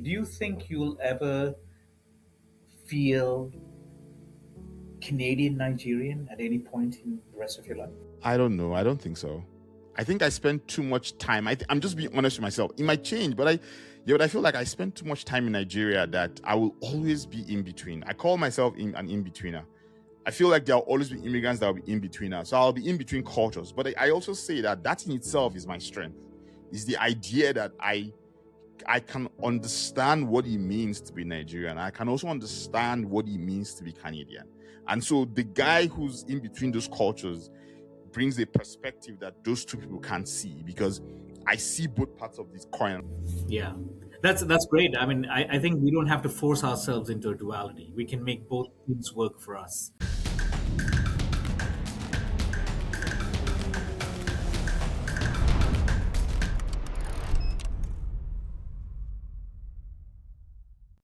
Do you think you'll ever feel Canadian Nigerian at any point in the rest of your life? I don't know. I don't think so. I think I spend too much time. I'm just being honest with myself. It might change, but but I feel like I spend too much time in Nigeria that I will always be in between. I call myself an in-betweener. I feel like there'll always be immigrants that will be in-betweener. So I'll be in between cultures. But I also say that in itself is my strength. Is the idea that I can understand what it means to be Nigerian. I can also understand what it means to be Canadian. And so the guy who's in between those cultures brings a perspective that those two people can't see, because I see both parts of this coin. Yeah, that's great. I mean, I think we don't have to force ourselves into a duality. We can make both things work for us.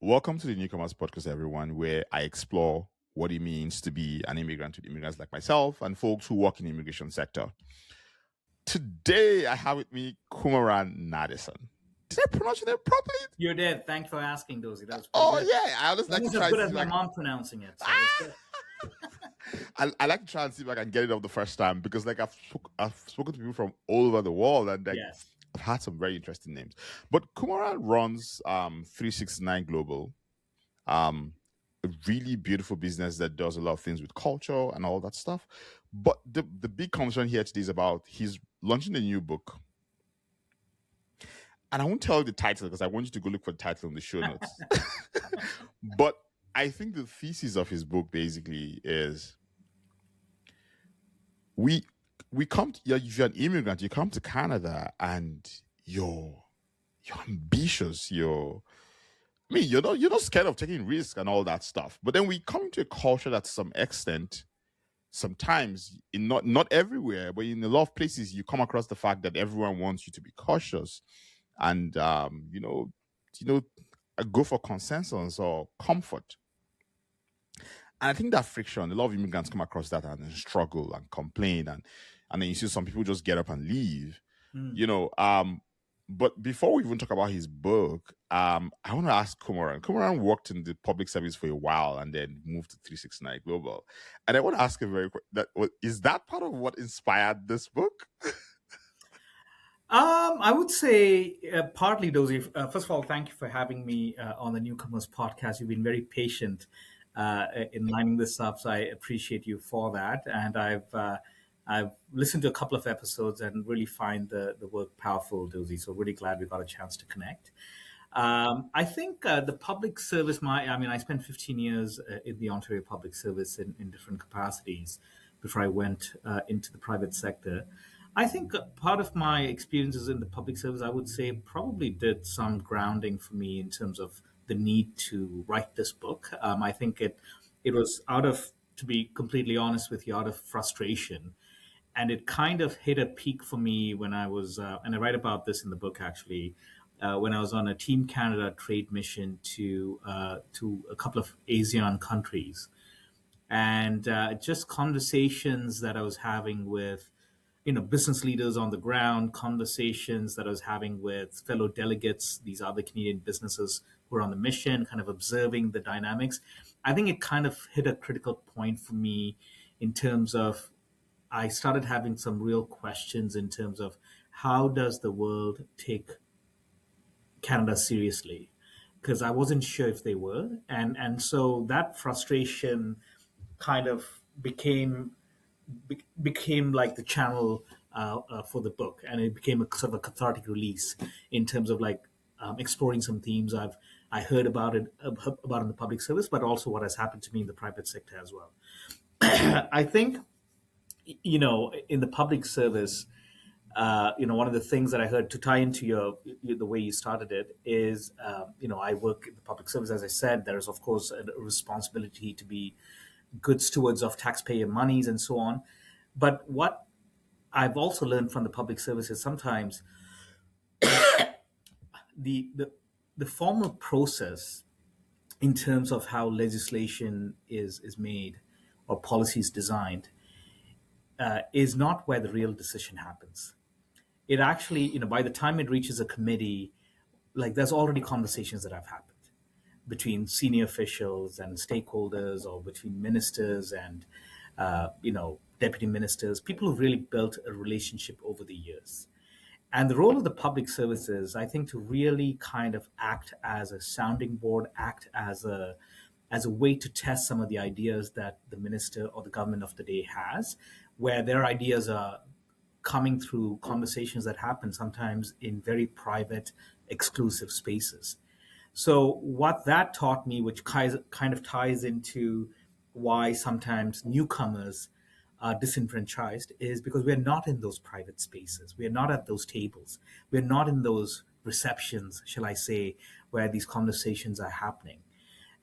Welcome to the Newcomers podcast, everyone, where I explore what it means to be an immigrant with immigrants like myself and folks who work in the immigration sector. Today, I have with me Kumaran Nadesan. Did I pronounce your name properly? You're dead. Thanks for asking, Dozy. That was pretty Oh good. yeah, I always like to Almost try as good and as see my if mom pronouncing it. So it's good. I like to try and see if I can get it off the first time, because like I've spoken to people from all over the world, and like Yes. I've had some very interesting names. But Kumaran runs 369 Global, a really beautiful business that does a lot of things with culture and all that stuff. But the big conversation here today is about he's launching a new book. And I won't tell you the title because I want you to go look for the title in the show notes. But I think the thesis of his book basically is we come to, if you're an immigrant, you come to Canada and you're ambitious, you're not scared of taking risks and all that stuff. But then we come into a culture that to some extent, sometimes in not everywhere, but in a lot of places, you come across the fact that everyone wants you to be cautious and go for consensus or comfort. And I think that friction, a lot of immigrants come across that and then struggle and complain, and then you see some people just get up and leave. But before we even talk about his book, I want to ask Kumaran. Kumaran worked in the public service for a while and then moved to 369 Global. And I want to ask him very quick, is that part of what inspired this book? I would say partly, Dozy. First of all, thank you for having me on the Newcomers podcast. You've been very patient in lining this up, so I appreciate you for that. And I've listened to a couple of episodes and really find the work powerful, Dozy. So really glad we got a chance to connect. I think the public service. I spent 15 years in the Ontario Public Service in different capacities before I went into the private sector. I think part of my experiences in the public service, I would say, probably did some grounding for me in terms of the need to write this book. I think it was out of, to be completely honest with you, out of frustration, and it kind of hit a peak for me when I was, and I write about this in the book actually, when I was on a Team Canada trade mission to a couple of ASEAN countries, and just conversations that I was having with business leaders on the ground, conversations that I was having with fellow delegates, these other Canadian businesses who are on the mission, kind of observing the dynamics. I think it kind of hit a critical point for me in terms of I started having some real questions in terms of how does the world take Canada seriously? Because I wasn't sure if they were. And so that frustration kind of became like the channel for the book, and it became a sort of a cathartic release in terms of like exploring some themes I heard about in the public service, but also what has happened to me in the private sector as well. I think in the public service, one of the things that I heard to tie into the way you started it is, I work in the public service. As I said, there is of course a responsibility to be good stewards of taxpayer monies and so on. But what I've also learned from the public service is sometimes the formal process in terms of how legislation is made or policies designed is not where the real decision happens. It actually, by the time it reaches a committee, like there's already conversations that have happened between senior officials and stakeholders, or between ministers and deputy ministers, people who've really built a relationship over the years. And the role of the public services, I think, to really kind of act as a sounding board, act as a way to test some of the ideas that the minister or the government of the day has, where their ideas are coming through conversations that happen sometimes in very private, exclusive spaces. So what that taught me, which kind of ties into why sometimes newcomers are disenfranchised, is because we're not in those private spaces. We're not at those tables. We're not in those receptions, shall I say, where these conversations are happening.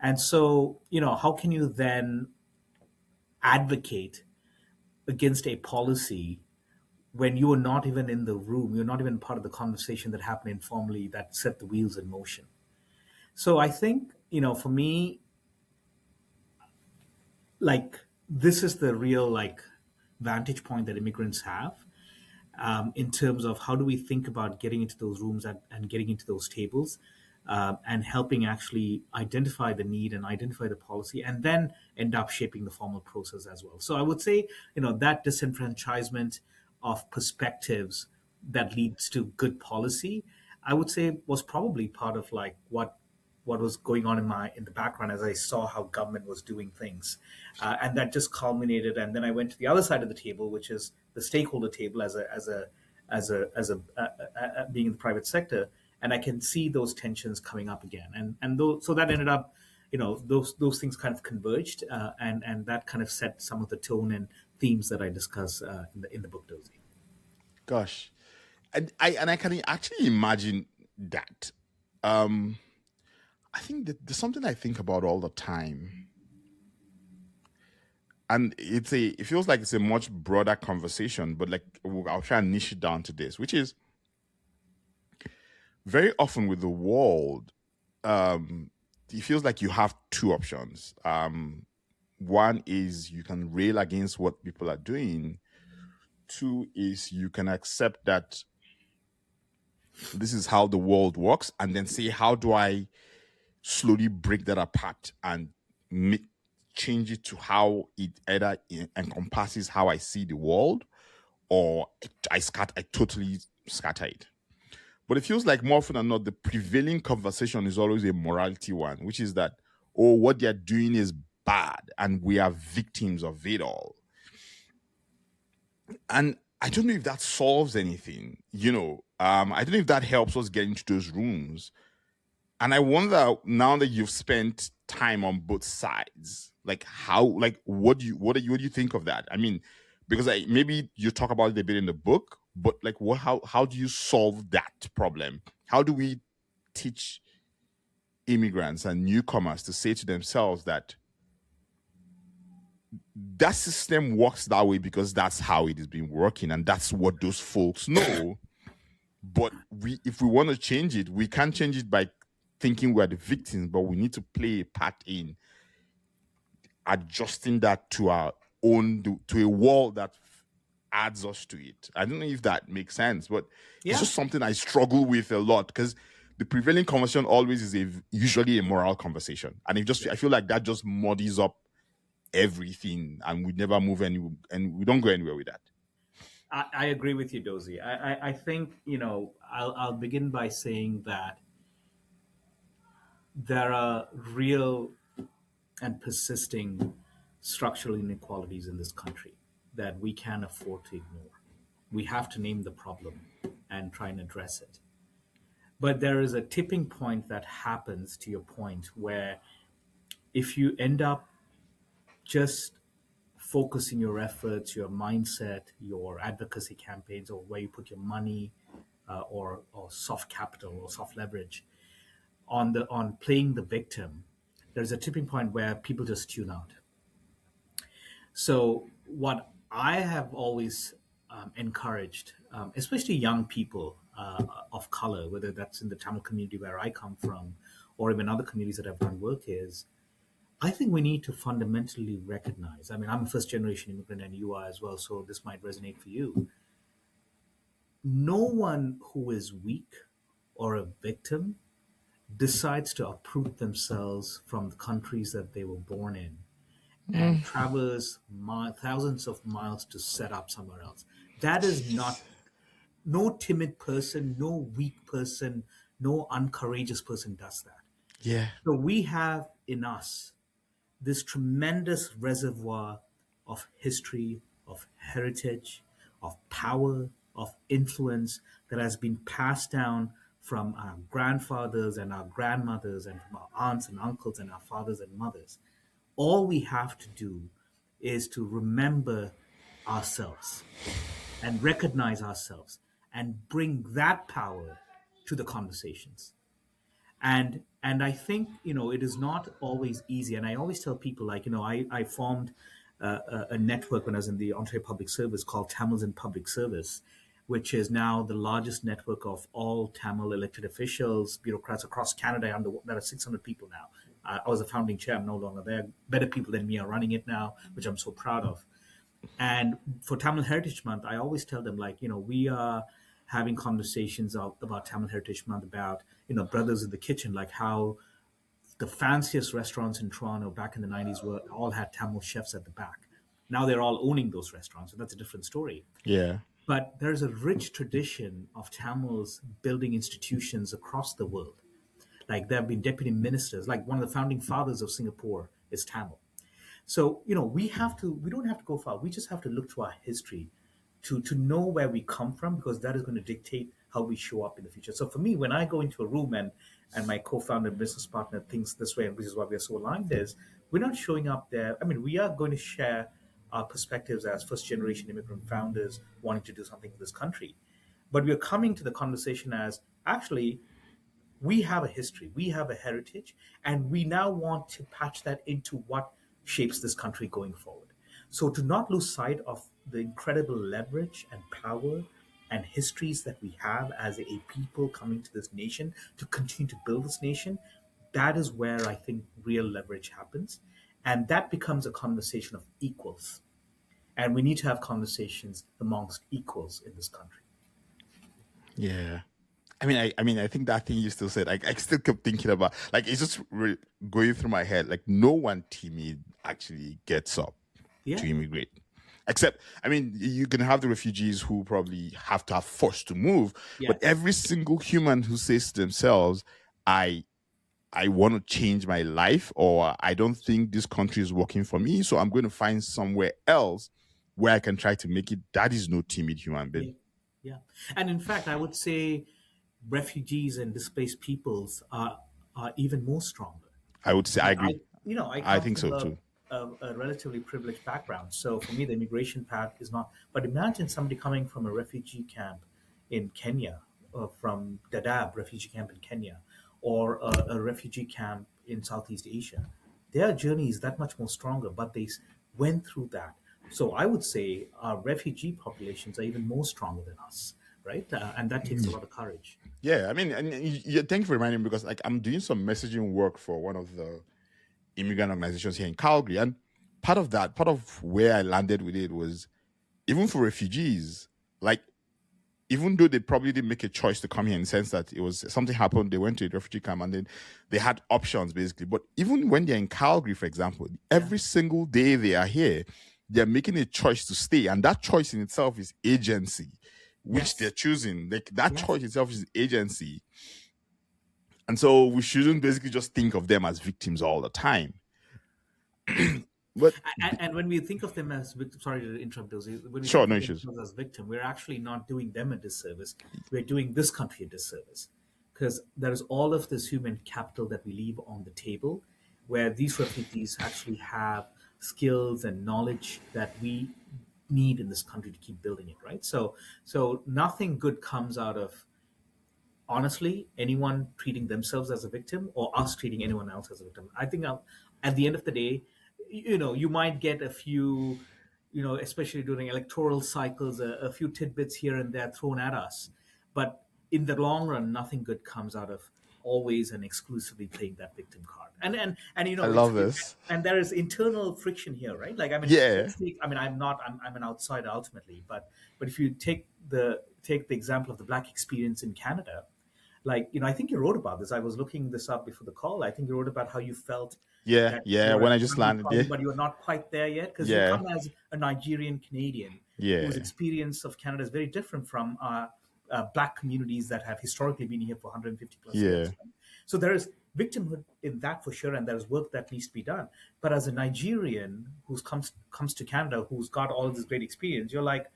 And so, how can you then advocate against a policy when you are not even in the room? You're not even part of the conversation that happened informally that set the wheels in motion. So I think, for me, like, this is the real, like, vantage point that immigrants have, in terms of how do we think about getting into those rooms and getting into those tables, and helping actually identify the need and identify the policy, and then end up shaping the formal process as well. So I would say, that disenfranchisement of perspectives that leads to good policy, I would say, was probably part of, like, what was going on in the background as I saw how government was doing things, and that just culminated. And then I went to the other side of the table, which is the stakeholder table, being in the private sector, and I can see those tensions coming up again. So that ended up, those things kind of converged, and that kind of set some of the tone and themes that I discuss in the book, Dozy. Gosh, and I can actually imagine that. I think that there's something I think about all the time, and it feels like it's a much broader conversation, but like I'll try and niche it down to this, which is very often with the world, it feels like you have two options. One is you can rail against what people are doing. Two is you can accept that this is how the world works, and then say, how do I slowly break that apart and change it to how it either encompasses how I see the world, or I totally scatter it. But it feels like more often than not, the prevailing conversation is always a morality one, which is that, oh, what they're doing is bad and we are victims of it all. And I don't know if that solves anything, I don't know if that helps us get into those rooms. And I wonder, now that you've spent time on both sides, like what do you think of that? I mean, because maybe you talk about it a bit in the book, but like how do you solve that problem? How do we teach immigrants and newcomers to say to themselves that that system works that way because that's how it has been working and that's what those folks know? But if we want to change it, we can't change it by thinking we're the victims, but we need to play a part in adjusting that to our own, to a world that adds us to it. I don't know if that makes sense, but it's just something I struggle with a lot, because the prevailing conversation always is usually a moral conversation, and I feel like that just muddies up everything, and we never move and we don't go anywhere with that. I agree with you, Dozy. I think, I'll begin by saying that there are real and persisting structural inequalities in this country that we can't afford to ignore. We have to name the problem and try and address it. But there is a tipping point that happens, to your point, where if you end up just focusing your efforts, your mindset, your advocacy campaigns, or where you put your money, or soft capital or soft leverage on playing the victim, there's a tipping point where people just tune out. So what I have always encouraged, especially young people of color, whether that's in the Tamil community where I come from, or even other communities that I've done work, is I think we need to fundamentally recognize. I mean, I'm a first generation immigrant and you are as well, so this might resonate for you. No one who is weak or a victim decides to uproot themselves from the countries that they were born in and traverse thousands of miles to set up somewhere else. That is not, no timid person, no weak person, no uncourageous person does that. Yeah. So we have in us this tremendous reservoir of history, of heritage, of power, of influence that has been passed down from our grandfathers and our grandmothers and from our aunts and uncles and our fathers and mothers. All we have to do is to remember ourselves and recognize ourselves and bring that power to the conversations. And I think, it is not always easy. And I always tell people, like, I formed a network when I was in the Ontario Public Service called Tamils in Public Service, which is now the largest network of all Tamil elected officials, bureaucrats across Canada. There are 600 people now. I was a founding chair. I'm no longer there. Better people than me are running it now, which I'm so proud of. And for Tamil Heritage Month, I always tell them, like, we are having conversations about Tamil Heritage Month about, brothers in the kitchen, like how the fanciest restaurants in Toronto back in the 90s were all had Tamil chefs at the back. Now they're all owning those restaurants, so that's a different story. Yeah. But there's a rich tradition of Tamils building institutions across the world. Like, there have been deputy ministers, like one of the founding fathers of Singapore is Tamil. So, we don't have to go far. We just have to look to our history to know where we come from, because that is going to dictate how we show up in the future. So for me, when I go into a room and my co-founder and business partner thinks this way, and which is why we are so aligned, is we're not showing up there. I mean, we are going to share our perspectives as first generation immigrant founders wanting to do something in this country. But we're coming to the conversation as, actually, we have a history, we have a heritage, and we now want to patch that into what shapes this country going forward. So to not lose sight of the incredible leverage and power and histories that we have as a people coming to this nation to continue to build this nation, that is where I think real leverage happens. And that becomes a conversation of equals. And we need to have conversations amongst equals in this country. Yeah. I think that thing you still said, I still kept thinking about, like, it's just going through my head. Like, no one timid actually gets up to immigrate. Except, you can have the refugees who probably have to have forced to move, but every single human who says to themselves, I want to change my life, or I don't think this country is working for me, so I'm going to find somewhere else where I can try to make it. That is no timid human being. Yeah. And in fact, I would say refugees and displaced peoples are even more stronger. I would say, I agree. I think so too. A relatively privileged background. So for me, the immigration path is not. But imagine somebody coming from a refugee camp in Kenya, or from Dadaab refugee camp in Kenya, or a refugee camp in Southeast Asia. Their journey is that much more stronger, but they went through that. So I would say our refugee populations are even more stronger than us, right? And that takes a lot of courage. Yeah, thank you for reminding me, because, like, I'm doing some messaging work for one of the immigrant organizations here in Calgary, and part of where I landed with it was, even for refugees, like, even though they probably didn't make a choice to come here, in the sense that it was something happened, they went to a refugee camp and then they had options basically. But even when they're in Calgary, for example, every single day they are here, they're making a choice to stay, and that choice in itself is agency, which they're choosing. Like, that choice itself is agency. And so we shouldn't basically just think of them as victims all the time. But and when we think of them as victims, sorry to interrupt, Dozy, when we sure, think no of issues. them as victim, we're actually not doing them a disservice. We're doing this country a disservice, because there is all of this human capital that we leave on the table, where these refugees actually have skills and knowledge that we need in this country to keep building it, right? So nothing good comes out of, honestly, anyone treating themselves as a victim or us treating anyone else as a victim. I think at the end of the day, you might get a few, especially during electoral cycles, a few tidbits here and there thrown at us. But in the long run, nothing good comes out of always and exclusively playing that victim card. And I love this. And there is internal friction here, right? Like, I'm an outsider ultimately, but if you take the example of the Black experience in Canada, like, I think you wrote about this. I was looking this up before the call. I think you wrote about how you felt Yeah, that yeah. you're When at I the just time landed, yeah, calling, but you're not quite there yet, because you yeah, come as a Nigerian Canadian whose yeah, experience of Canada is very different from Black communities that have historically been here for 150 plus yeah, years. Right? So there is victimhood in that for sure, and there is work that needs to be done. But as a Nigerian who comes to Canada, who's got all this great experience, you're like,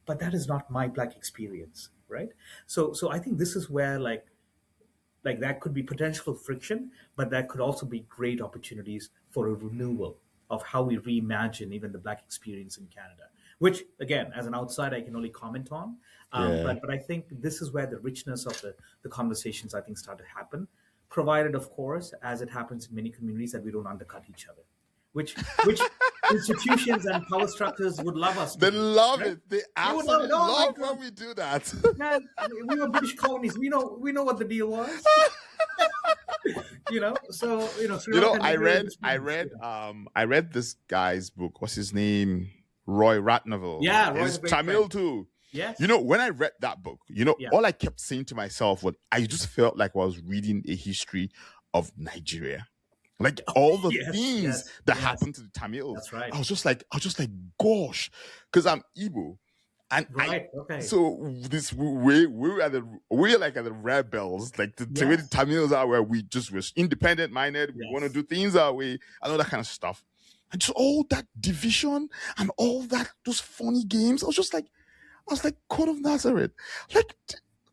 but that is not my Black experience, right? So I think this is where like that could be potential friction, but that could also be great opportunities for a renewal of how we reimagine even the Black experience in Canada. Which, again, as an outsider, I can only comment on. yeah. But I think this is where the richness of the conversations I think start to happen, provided, of course, as it happens in many communities, that we don't undercut each other, which institutions and power structures would love us to They do, love right? it. They They would love it. absolutely Oh my love God, when we do that. man, we were British colonies. We know what the deal was. So Sri You know, Lanka I never read, I experienced. read, I read this guy's book. What's his name? Roy Ratnavel. Yeah, And Roy's it's a great friend. Tamil too. Yes. When I read that book, Yeah. all I kept saying to myself was, I just felt like I was reading a history of Nigeria. Like all the Yes. things Yes. that Yes. happened to the Tamils. That's right. I was just like, gosh, because I'm Igbo. And Right. Okay. so this we're like at the rebels, like the way the Yes. Tamils are, where we just were independent minded, we want to Yes. do things our way, and all that kind of stuff. And just all that division and all that those funny games. I was like, God of Nazareth, like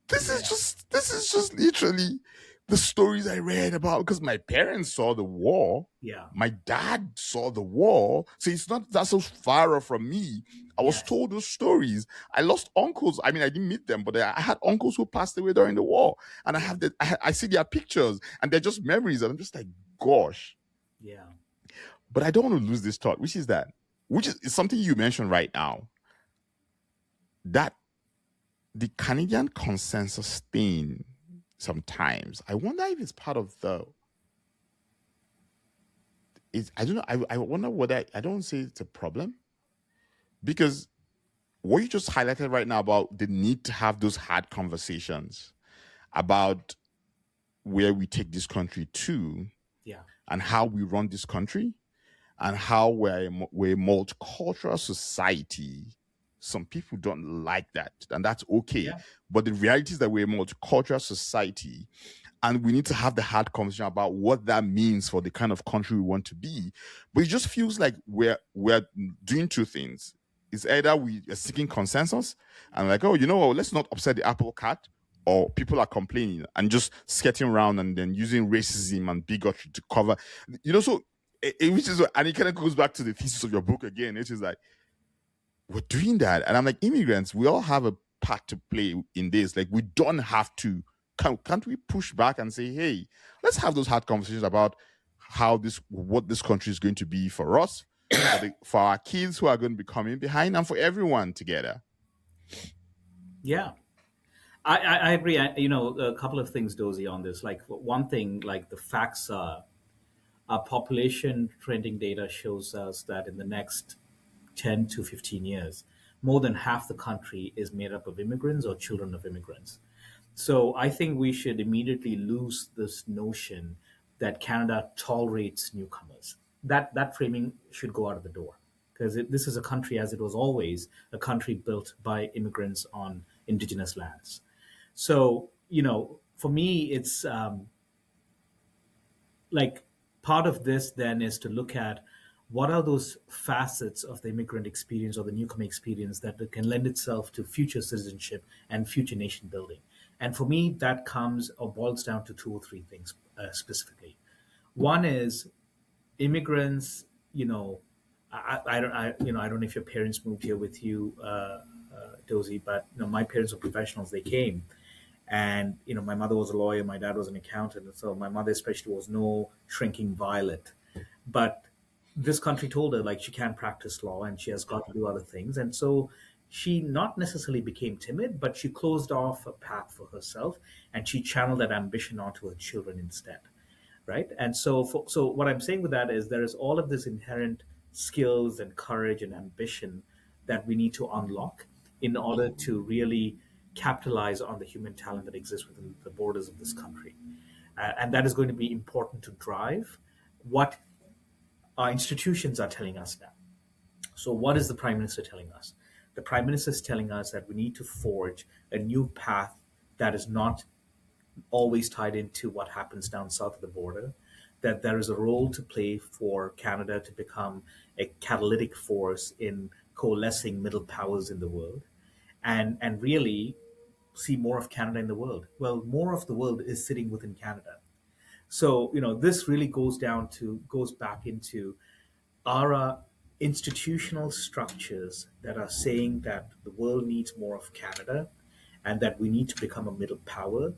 this Yeah. is just literally the stories I read about, because my parents saw the war. Yeah. My dad saw the war. So it's not that so far off from me. I was Yes. told those stories. I lost uncles. I mean, I didn't meet them, but I had uncles who passed away during the war. And I see their pictures, and they're just memories. And I'm just like, gosh. Yeah. But I don't want to lose this thought, which is something you mentioned right now, that the Canadian consensus thing, sometimes I wonder if it's part of I don't know. I wonder whether, I don't say it's a problem, because what you just highlighted right now about the need to have those hard conversations about where we take this country to, Yeah. and how we run this country, and how we're a multicultural society. Some people don't like that, and that's okay. Yeah. But the reality is that we're a multicultural society, and we need to have the hard conversation about what that means for the kind of country we want to be. But it just feels like we're doing two things. It's either we are seeking consensus and like, oh, let's not upset the apple cart, or people are complaining and just skirting around and then using racism and bigotry to cover, so which is, and it kind of goes back to the thesis of your book again, which is like, we're doing that. And I'm like, immigrants, we all have a part to play in this. Like, we don't have to. Can't we push back and say, hey, let's have those hard conversations about what this country is going to be for us, for our kids who are going to be coming behind, and for everyone together. Yeah. I agree. A couple of things, Dozy, on this. Like, one thing, like the facts are, our population trending data shows us that in the next 10 to 15 years, more than half the country is made up of immigrants or children of immigrants. So I think we should immediately lose this notion that Canada tolerates newcomers. That framing should go out of the door, because this is a country, as it was always, a country built by immigrants on indigenous lands. So, for me, it's like part of this then is to look at what are those facets of the immigrant experience or the newcomer experience that can lend itself to future citizenship and future nation building. And for me, that comes or boils down to two or three things specifically. One is immigrants. I don't know if your parents moved here with you, Dozy, but my parents were professionals. They came, and my mother was a lawyer, my dad was an accountant, and so my mother especially was no shrinking violet. But this country told her like she can't practice law and she has got to do other things, and so she not necessarily became timid, but she closed off a path for herself, and she channeled that ambition onto her children instead, right? And so what I'm saying with that is there is all of this inherent skills and courage and ambition that we need to unlock in order to really capitalize on the human talent that exists within the borders of this country. And that is going to be important to drive what our institutions are telling us now. So, what is the Prime Minister telling us? The Prime Minister is telling us that we need to forge a new path that is not always tied into what happens down south of the border, that there is a role to play for Canada to become a catalytic force in coalescing middle powers in the world, and really see more of Canada in the world. Well, more of the world is sitting within Canada. So, this really goes back into our institutional structures that are saying that the world needs more of Canada and that we need to become a middle power,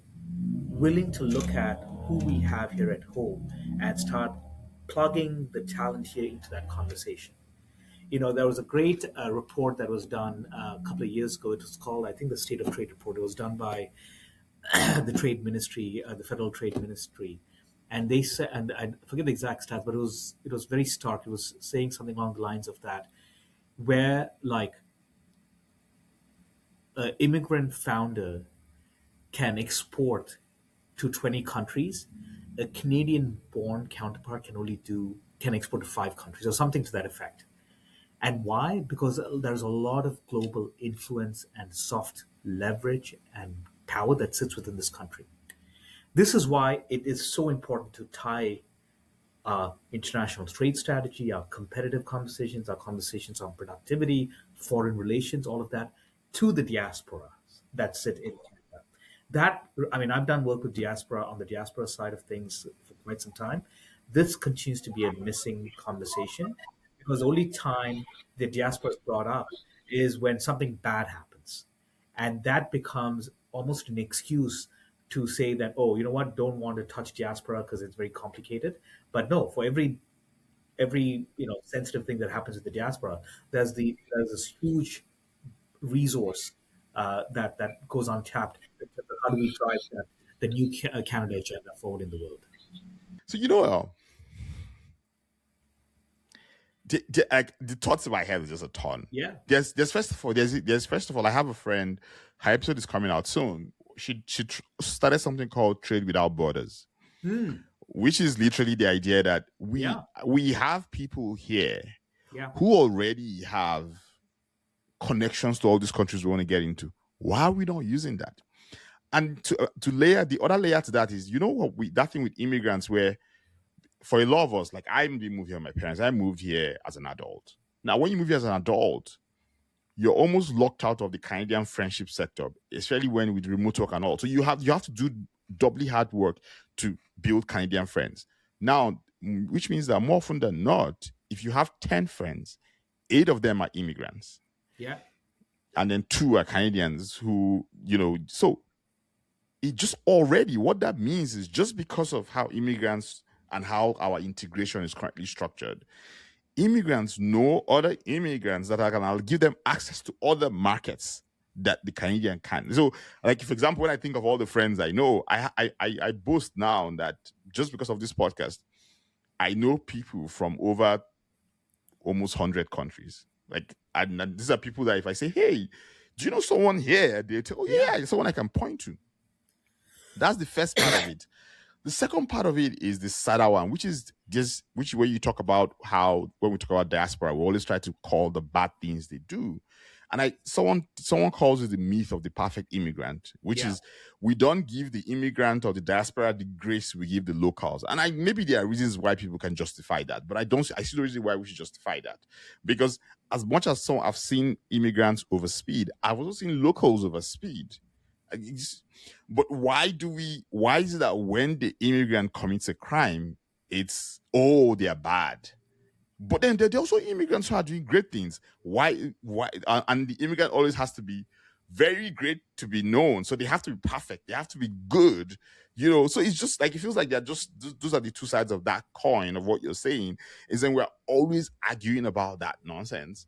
willing to look at who we have here at home and start plugging the talent here into that conversation. There was a great report that was done a couple of years ago. It was called, I think, the State of Trade report. It was done by the Trade Ministry, the Federal Trade Ministry, and they said, and I forget the exact stats, but it was very stark. It was saying something along the lines of that, where like an immigrant founder can export to 20 countries, a Canadian-born counterpart can export to 5 countries or something to that effect. And why? Because there's a lot of global influence and soft leverage and power that sits within this country. This is why it is so important to tie our international trade strategy, our competitive conversations, our conversations on productivity, foreign relations, all of that, to the diaspora that sit in Canada. I've done work with diaspora on the diaspora side of things for quite some time. This continues to be a missing conversation because the only time the diaspora is brought up is when something bad happens. And that becomes almost an excuse to say that, oh, you know what, don't want to touch diaspora because it's very complicated. But no, for every sensitive thing that happens with the diaspora, there's this huge resource that goes untapped. How do we drive the new Canada agenda forward in the world? So the thoughts in my head is just a ton. Yeah. There's first of all, I have a friend. Her episode is coming out soon. She started something called Trade Without Borders, which is literally the idea that we have people here who already have connections to all these countries we want to get into. Why are we not using that? And to layer the other layer to that is, that thing with immigrants where for a lot of us, like I didn't move here with my parents. I moved here as an adult. Now, when you move here as an adult, you're almost locked out of the Canadian friendship sector, especially when with remote work and all. So you have to do doubly hard work to build Canadian friends. Now, which means that more often than not, if you have 10 friends, 8 of them are immigrants. Yeah. And then 2 are Canadians who, so it just already, what that means is just because of how immigrants and how our integration is currently structured, immigrants know other immigrants that are going to give them access to other markets that the Canadian can. So, like, for example, when I think of all the friends I know, I boast now that just because of this podcast, I know people from over almost 100 countries. Like, and these are people that if I say, hey, do you know someone here? They tell, oh, yeah, someone I can point to. That's the first part of it. The second part of it is the sadder one, which is where you talk about how when we talk about diaspora, we always try to call the bad things they do. And someone calls it the myth of the perfect immigrant, which is we don't give the immigrant or the diaspora the grace we give the locals. And maybe there are reasons why people can justify that, but I see no reason why we should justify that. Because as much as I've seen immigrants overspeed, I've also seen locals overspeed. But why is it that when the immigrant commits a crime, it's, they are bad? But then there are also immigrants who are doing great things. Why? And the immigrant always has to be very great to be known. So they have to be perfect. They have to be good. So it's just like, it feels like those are the two sides of that coin of what you're saying, is then we're always arguing about that nonsense.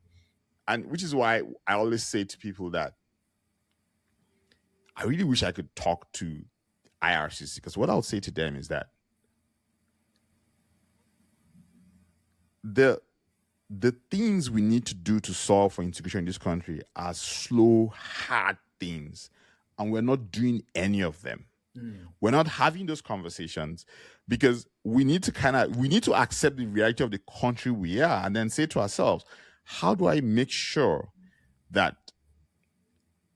And which is why I always say to people that I really wish I could talk to IRCC, because what I'll say to them is that the things we need to do to solve for integration in this country are slow, hard things. and we're not doing any of them. Mm. We're not having those conversations because we need to accept the reality of the country we are and then say to ourselves, how do I make sure that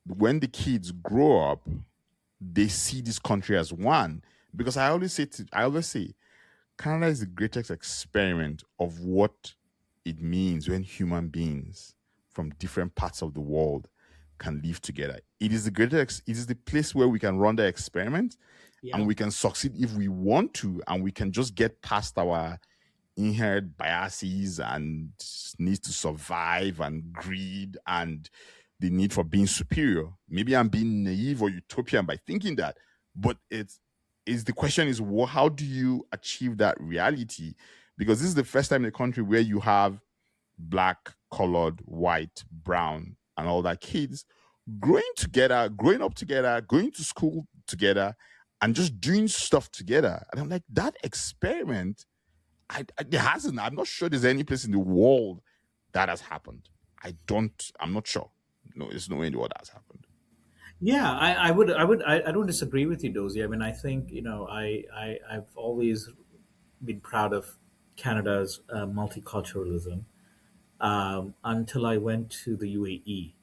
when the kids grow up, they see this country as one? Because I always say Canada is the greatest experiment of what it means when human beings from different parts of the world can live together. It is it is the place where we can run the experiment and Yeah. we can succeed if we want to, and we can just get past our inherent biases and needs to survive and greed and the need for being superior. Maybe I'm being naive or utopian by thinking that, but the question is, how do you achieve that reality? Because this is the first time in a country where you have black, colored, white, brown, and all that kids growing together, growing up together, going to school together, and just doing stuff together. And I'm like, that experiment, there hasn't. I'm not sure there's any place in the world that has happened. I'm not sure. No, there's no way in the world that has happened. Yeah, I don't disagree with you, Dozy. I mean, I think, I've always been proud of Canada's multiculturalism until I went to the UAE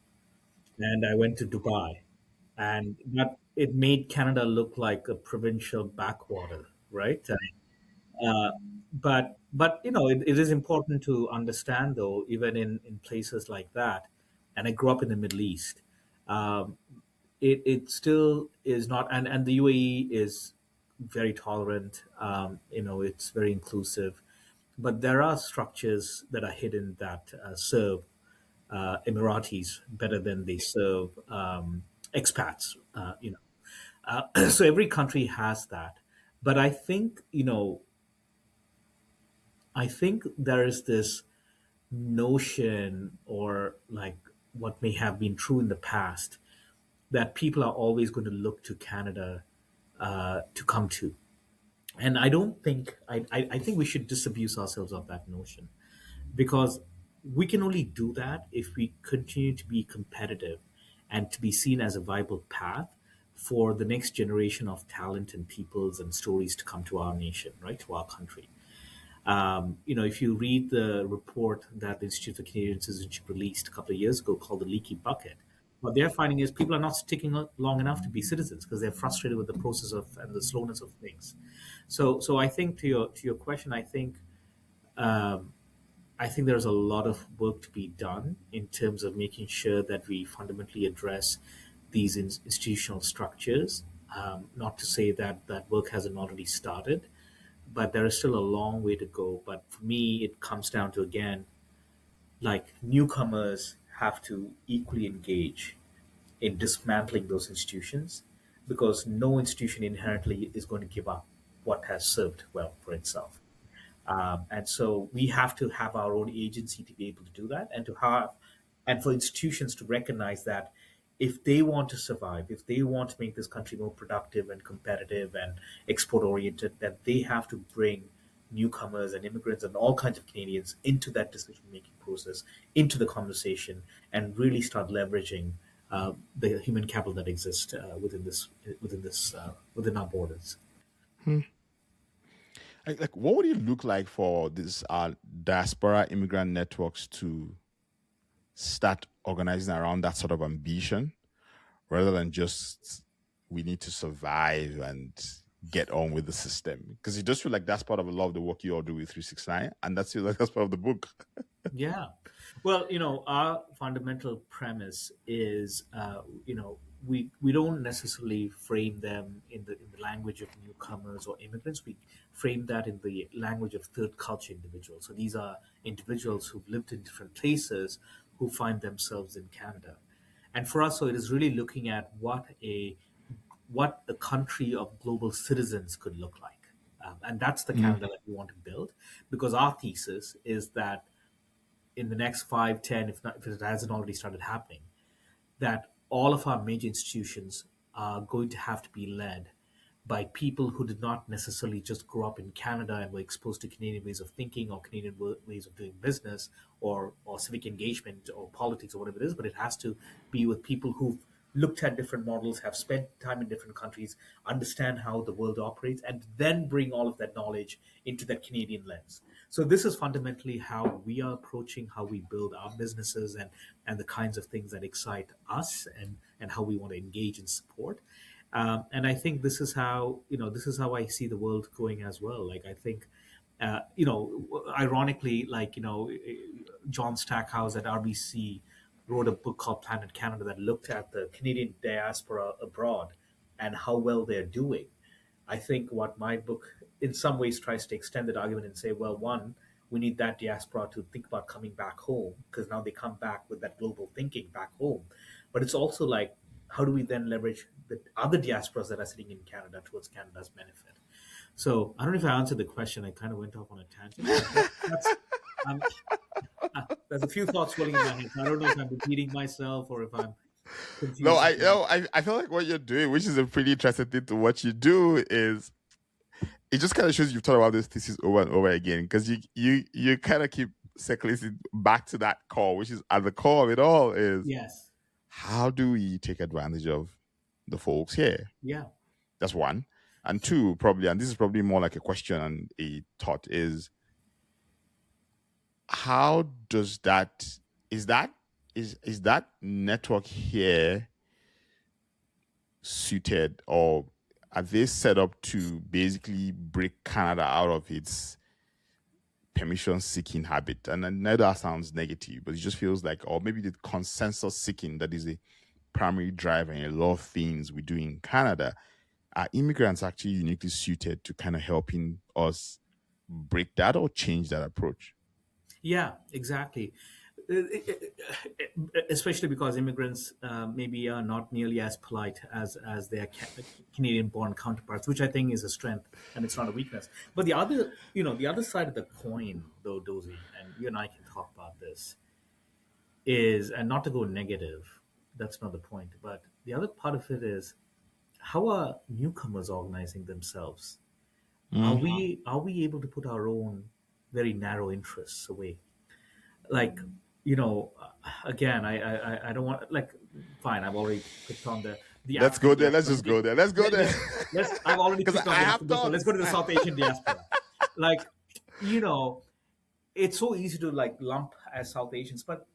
and I went to Dubai, and that it made Canada look like a provincial backwater, right? Uh, but it is important to understand, though, even in places like that, and I grew up in the Middle East. Um, it still is not, and the UAE is very tolerant. It's very inclusive, but there are structures that are hidden that serve Emiratis better than they serve expats. So every country has that, but I think there is this notion, or like what may have been true in the past, that people are always going to look to Canada to come to. And I don't think I think we should disabuse ourselves of that notion, because we can only do that if we continue to be competitive and to be seen as a viable path for the next generation of talent and peoples and stories to come to our nation, right, to our country. If you read the report that the Institute for Canadian Citizenship released a couple of years ago called the Leaky Bucket, what they're finding is people are not sticking long enough to be citizens because they're frustrated with the process of and the slowness of things. So I think to your question, um, I think there's a lot of work to be done in terms of making sure that we fundamentally address these institutional structures. Not to say that that work hasn't already started, but there is still a long way to go. But for me, it comes down to, again, like, newcomers have to equally engage in dismantling those institutions, because no institution inherently is going to give up what has served well for itself. And so we have to have our own agency to be able to do that, and for institutions to recognize that if they want to survive, if they want to make this country more productive and competitive and export oriented, that they have to bring newcomers and immigrants and all kinds of Canadians into that decision making process, into the conversation, and really start leveraging the human capital that exists within our borders. Hmm. Like, what would it look like for these diaspora immigrant networks to start organizing around that sort of ambition, rather than just we need to survive and get on with the system? Because you just feel like that's part of a lot of the work you all do with 369, and that's part of the book. Yeah. Well, our fundamental premise is, we don't necessarily frame them in the language of newcomers or immigrants. We frame that in the language of third culture individuals. So these are individuals who've lived in different places who find themselves in Canada. And for us, so it is really looking at what a country of global citizens could look like. And that's the Mm. Canada that we want to build, because our thesis is that in the next 5, 10, if it hasn't already started happening, that all of our major institutions are going to have to be led by people who did not necessarily just grow up in Canada and were exposed to Canadian ways of thinking or Canadian ways of doing business, or civic engagement or politics or whatever it is, but it has to be with people looked at different models, have spent time in different countries, understand how the world operates, and then bring all of that knowledge into that Canadian lens. So this is fundamentally how we are approaching how we build our businesses, and the kinds of things that excite us, and how we want to engage and support. And I think this is how I see the world going as well. Like I think, ironically, like John Stackhouse at RBC wrote a book called Planet Canada that looked at the Canadian diaspora abroad and how well they're doing. I think what my book, in some ways, tries to extend that argument and say, well, one, we need that diaspora to think about coming back home because now they come back with that global thinking back home. But it's also like, how do we then leverage the other diasporas that are sitting in Canada towards Canada's benefit? So I don't know if I answered the question. I kind of went off on a tangent. But um, there's a few thoughts swirling in my head. I don't know if I'm repeating myself or if I'm No, confused. I feel like what you're doing, which is a pretty interesting thing to what you do, is it just kind of shows you've thought about this thesis over and over again because you kind of keep circling back to that core, which is at the core of it all is Yes. how do we take advantage of the folks here? Yeah. That's one. And two, probably, and this is probably more like a question and a thought, is how does that is that network here suited, or are they set up to basically break Canada out of its permission seeking habit? And I know that sounds negative, but it just feels like, or maybe the consensus seeking that is a primary driver in a lot of things we do in Canada. Are immigrants actually uniquely suited to kind of helping us break that or change that approach? Yeah, exactly. Especially because immigrants maybe are not nearly as polite as their Canadian-born counterparts, which I think is a strength and it's not a weakness. But the other side of the coin, though, Dozy, and you and I can talk about this, is, and not to go negative, that's not the point. But the other part of it is, how are newcomers organizing themselves? Are we able to put our own very narrow interests away? Like, you know, again, I don't want, like, fine, I've already picked on the Let's go African there. Let's diaspora. just go there. Let's go there. I've already Because picked I on the have African, so let's go to the thoughts. South Asian diaspora. Like, you know, it's so easy to like lump as South Asians, but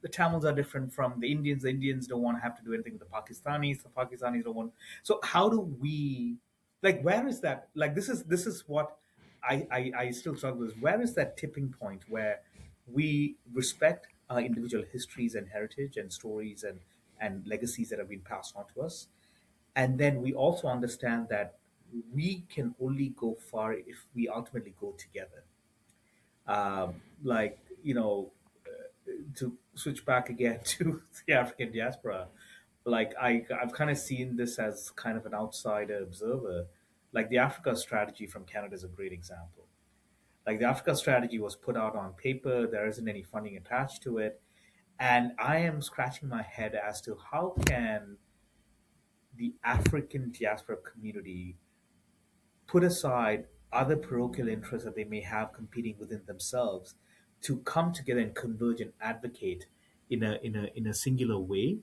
the Tamils are different from the Indians. The Indians don't want to have to do anything with the Pakistanis. The Pakistanis don't want. So how do we, like, where is that? Like, this is what I still struggle with. Where is that tipping point where we respect our individual histories and heritage and stories and legacies that have been passed on to us, and then we also understand that we can only go far if we ultimately go together. Like, to switch back again to the African diaspora, like I've kind of seen this as kind of an outsider observer. Like the Africa strategy from Canada is a great example. Like the Africa strategy was put out on paper, there isn't any funding attached to it, and I am scratching my head as to how can the African diaspora community put aside other parochial interests that they may have competing within themselves to come together and converge and advocate in a singular way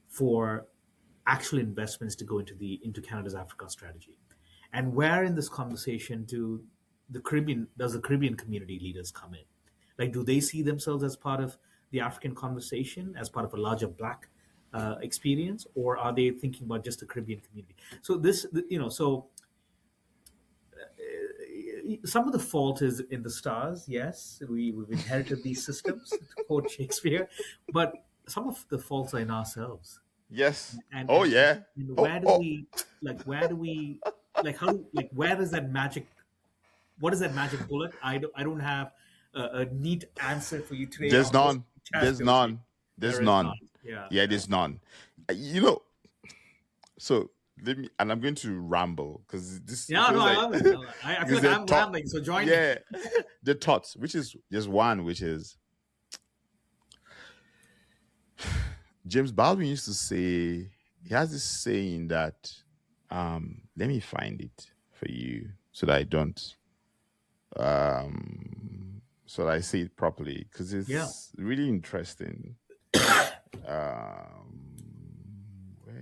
for actual investments to go into Canada's Africa strategy. And where in this conversation does the Caribbean community leaders come in? Like, do they see themselves as part of the African conversation, as part of a larger Black experience, or are they thinking about just the Caribbean community? So some of the fault is in the stars. Yes, we've inherited these systems, to quote Shakespeare, but some of the faults are in ourselves. Yes. And Oh and, yeah. and Oh oh. where do we like how do, like where is that magic? What is that magic bullet? I don't have a neat answer for you today There's on this none. test, There's Dozy. none. There's There is none. not. Yeah. Yeah, there's none. You know, so let me, and I'm going to ramble because this it Yeah, no, feels I like love it. I feel because like the I'm thought, rambling, so join me. yeah, the thoughts, which is there's one, which is James Baldwin used to say, he has this saying that, let me find it for you so that I don't, so that I say it properly because Yeah. it's really interesting. Um,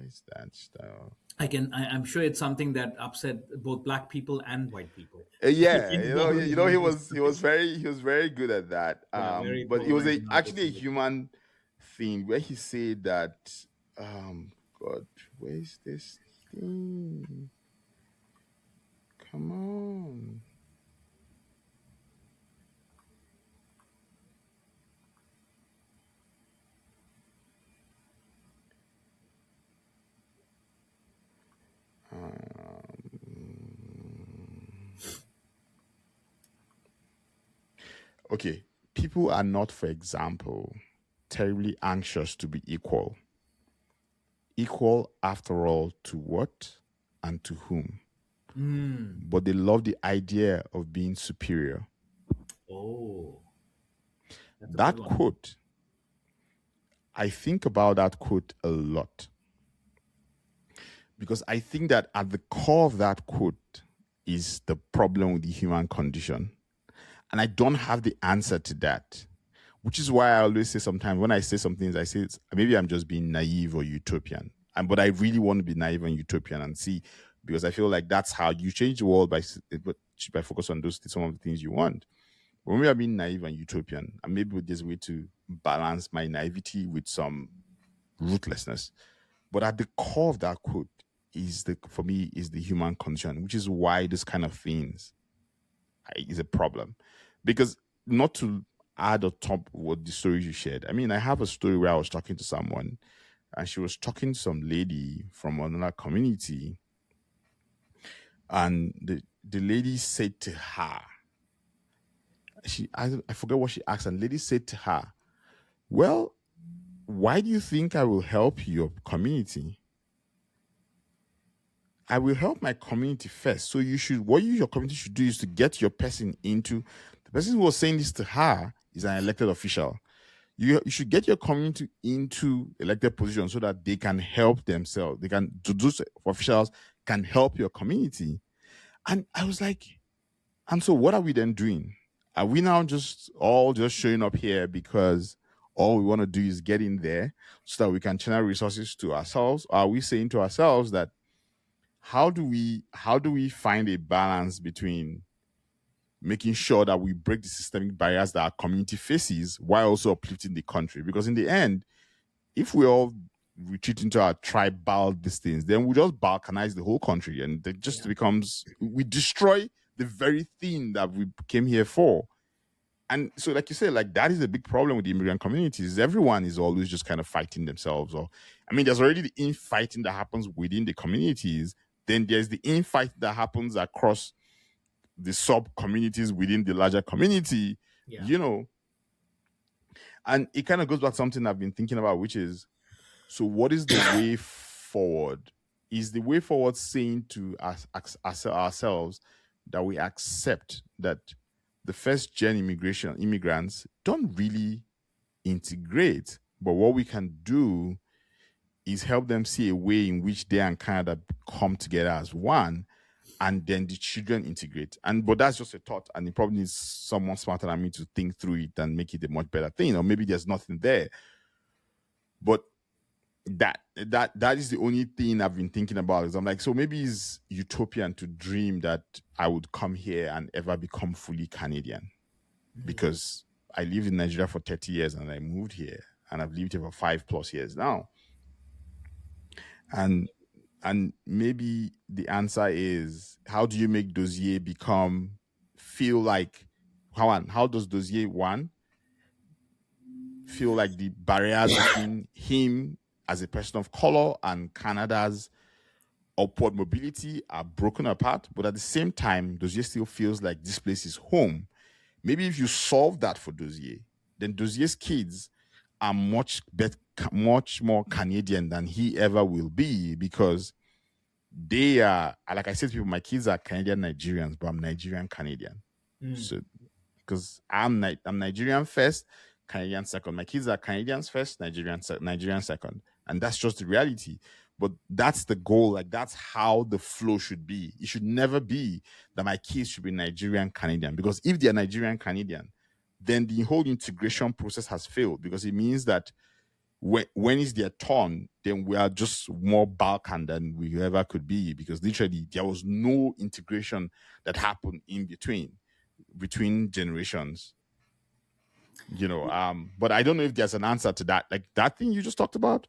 is that style? I'm sure it's something that upset both black people and white people. Yeah, In both he was very good at that. yeah, very But it was polarizing actually a article. human thing where he said that, um, God, where's this thing? Come on. Okay, people are not, for example, terribly anxious to be equal. Equal, after all, to what and to whom? But they love the idea of being superior. Oh, that's a good That one. quote, I think about that quote a lot because I think that at the core of that quote is the problem with the human condition. And I don't have the answer to that, which is why I always say sometimes when I say some things, I say maybe I'm just being naive or utopian. But I really want to be naive and utopian and see, because I feel like that's how you change the world by focus on some of the things you want. But maybe I'm being naive and utopian, and maybe there's a way to balance my naivety with some ruthlessness. But at the core of that quote for me is the human condition, which is why this kind of things is a problem. Because not to add on top what the stories you shared. I mean, I have a story where I was talking to someone and she was talking to some lady from another community. And the lady said to her, I forget what she asked, and the lady said to her, well, why do you think I will help your community? I will help my community first. So your community should do is to get your person into, the person who was saying this to her is an elected official. You should get your community into elected positions so that they can help themselves. Those officials can help your community. And I was like, and so what are we then doing? Are we now just showing up here because all we want to do is get in there so that we can channel resources to ourselves? Or are we saying to ourselves that how do we find a balance between making sure that we break the systemic barriers that our community faces while also uplifting the country? Because in the end, if we all retreat into our tribal distance, then we just balkanize the whole country, and it just becomes, we destroy the very thing that we came here for. And so, like you said, like that is a big problem with the immigrant communities. Everyone is always just kind of fighting themselves. There's already the infighting that happens within the communities. Then there's the infight that happens across the sub communities within the larger community. And it kind of goes back to something I've been thinking about, which is, so what is the way forward? Is the way forward saying to ourselves that we accept that the first gen immigrants don't really integrate, but what we can do is help them see a way in which they and Canada come together as one, and then the children integrate. But that's just a thought, and it probably needs someone smarter than me to think through it and make it a much better thing, or maybe there's nothing there. But that is the only thing I've been thinking about. Is I'm like, so maybe it's utopian to dream that I would come here and ever become fully Canadian, because I lived in Nigeria for 30 years and I moved here, and I've lived here for 5+ years now. And maybe the answer is, how do you make Dozier feel like, how does Dozier feel like the barriers between him as a person of color and Canada's upward mobility are broken apart, but at the same time, Dozier still feels like this place is home. Maybe if you solve that for Dozier, then Dozier's kids are much more Canadian than he ever will be, because they are, like I said to people, my kids are Canadian Nigerians, but I'm Nigerian Canadian. So, because I'm Nigerian first, Canadian second. My kids are Canadians first, Nigerian second, and that's just the reality. But that's the goal. Like, that's how the flow should be. It should never be that my kids should be Nigerian Canadian, because if they're Nigerian Canadian, then the whole integration process has failed, because it means that when it's their turn, then we are just more Balkan than we ever could be, because literally there was no integration that happened in between generations. But I don't know if there's an answer to that. Like that thing you just talked about,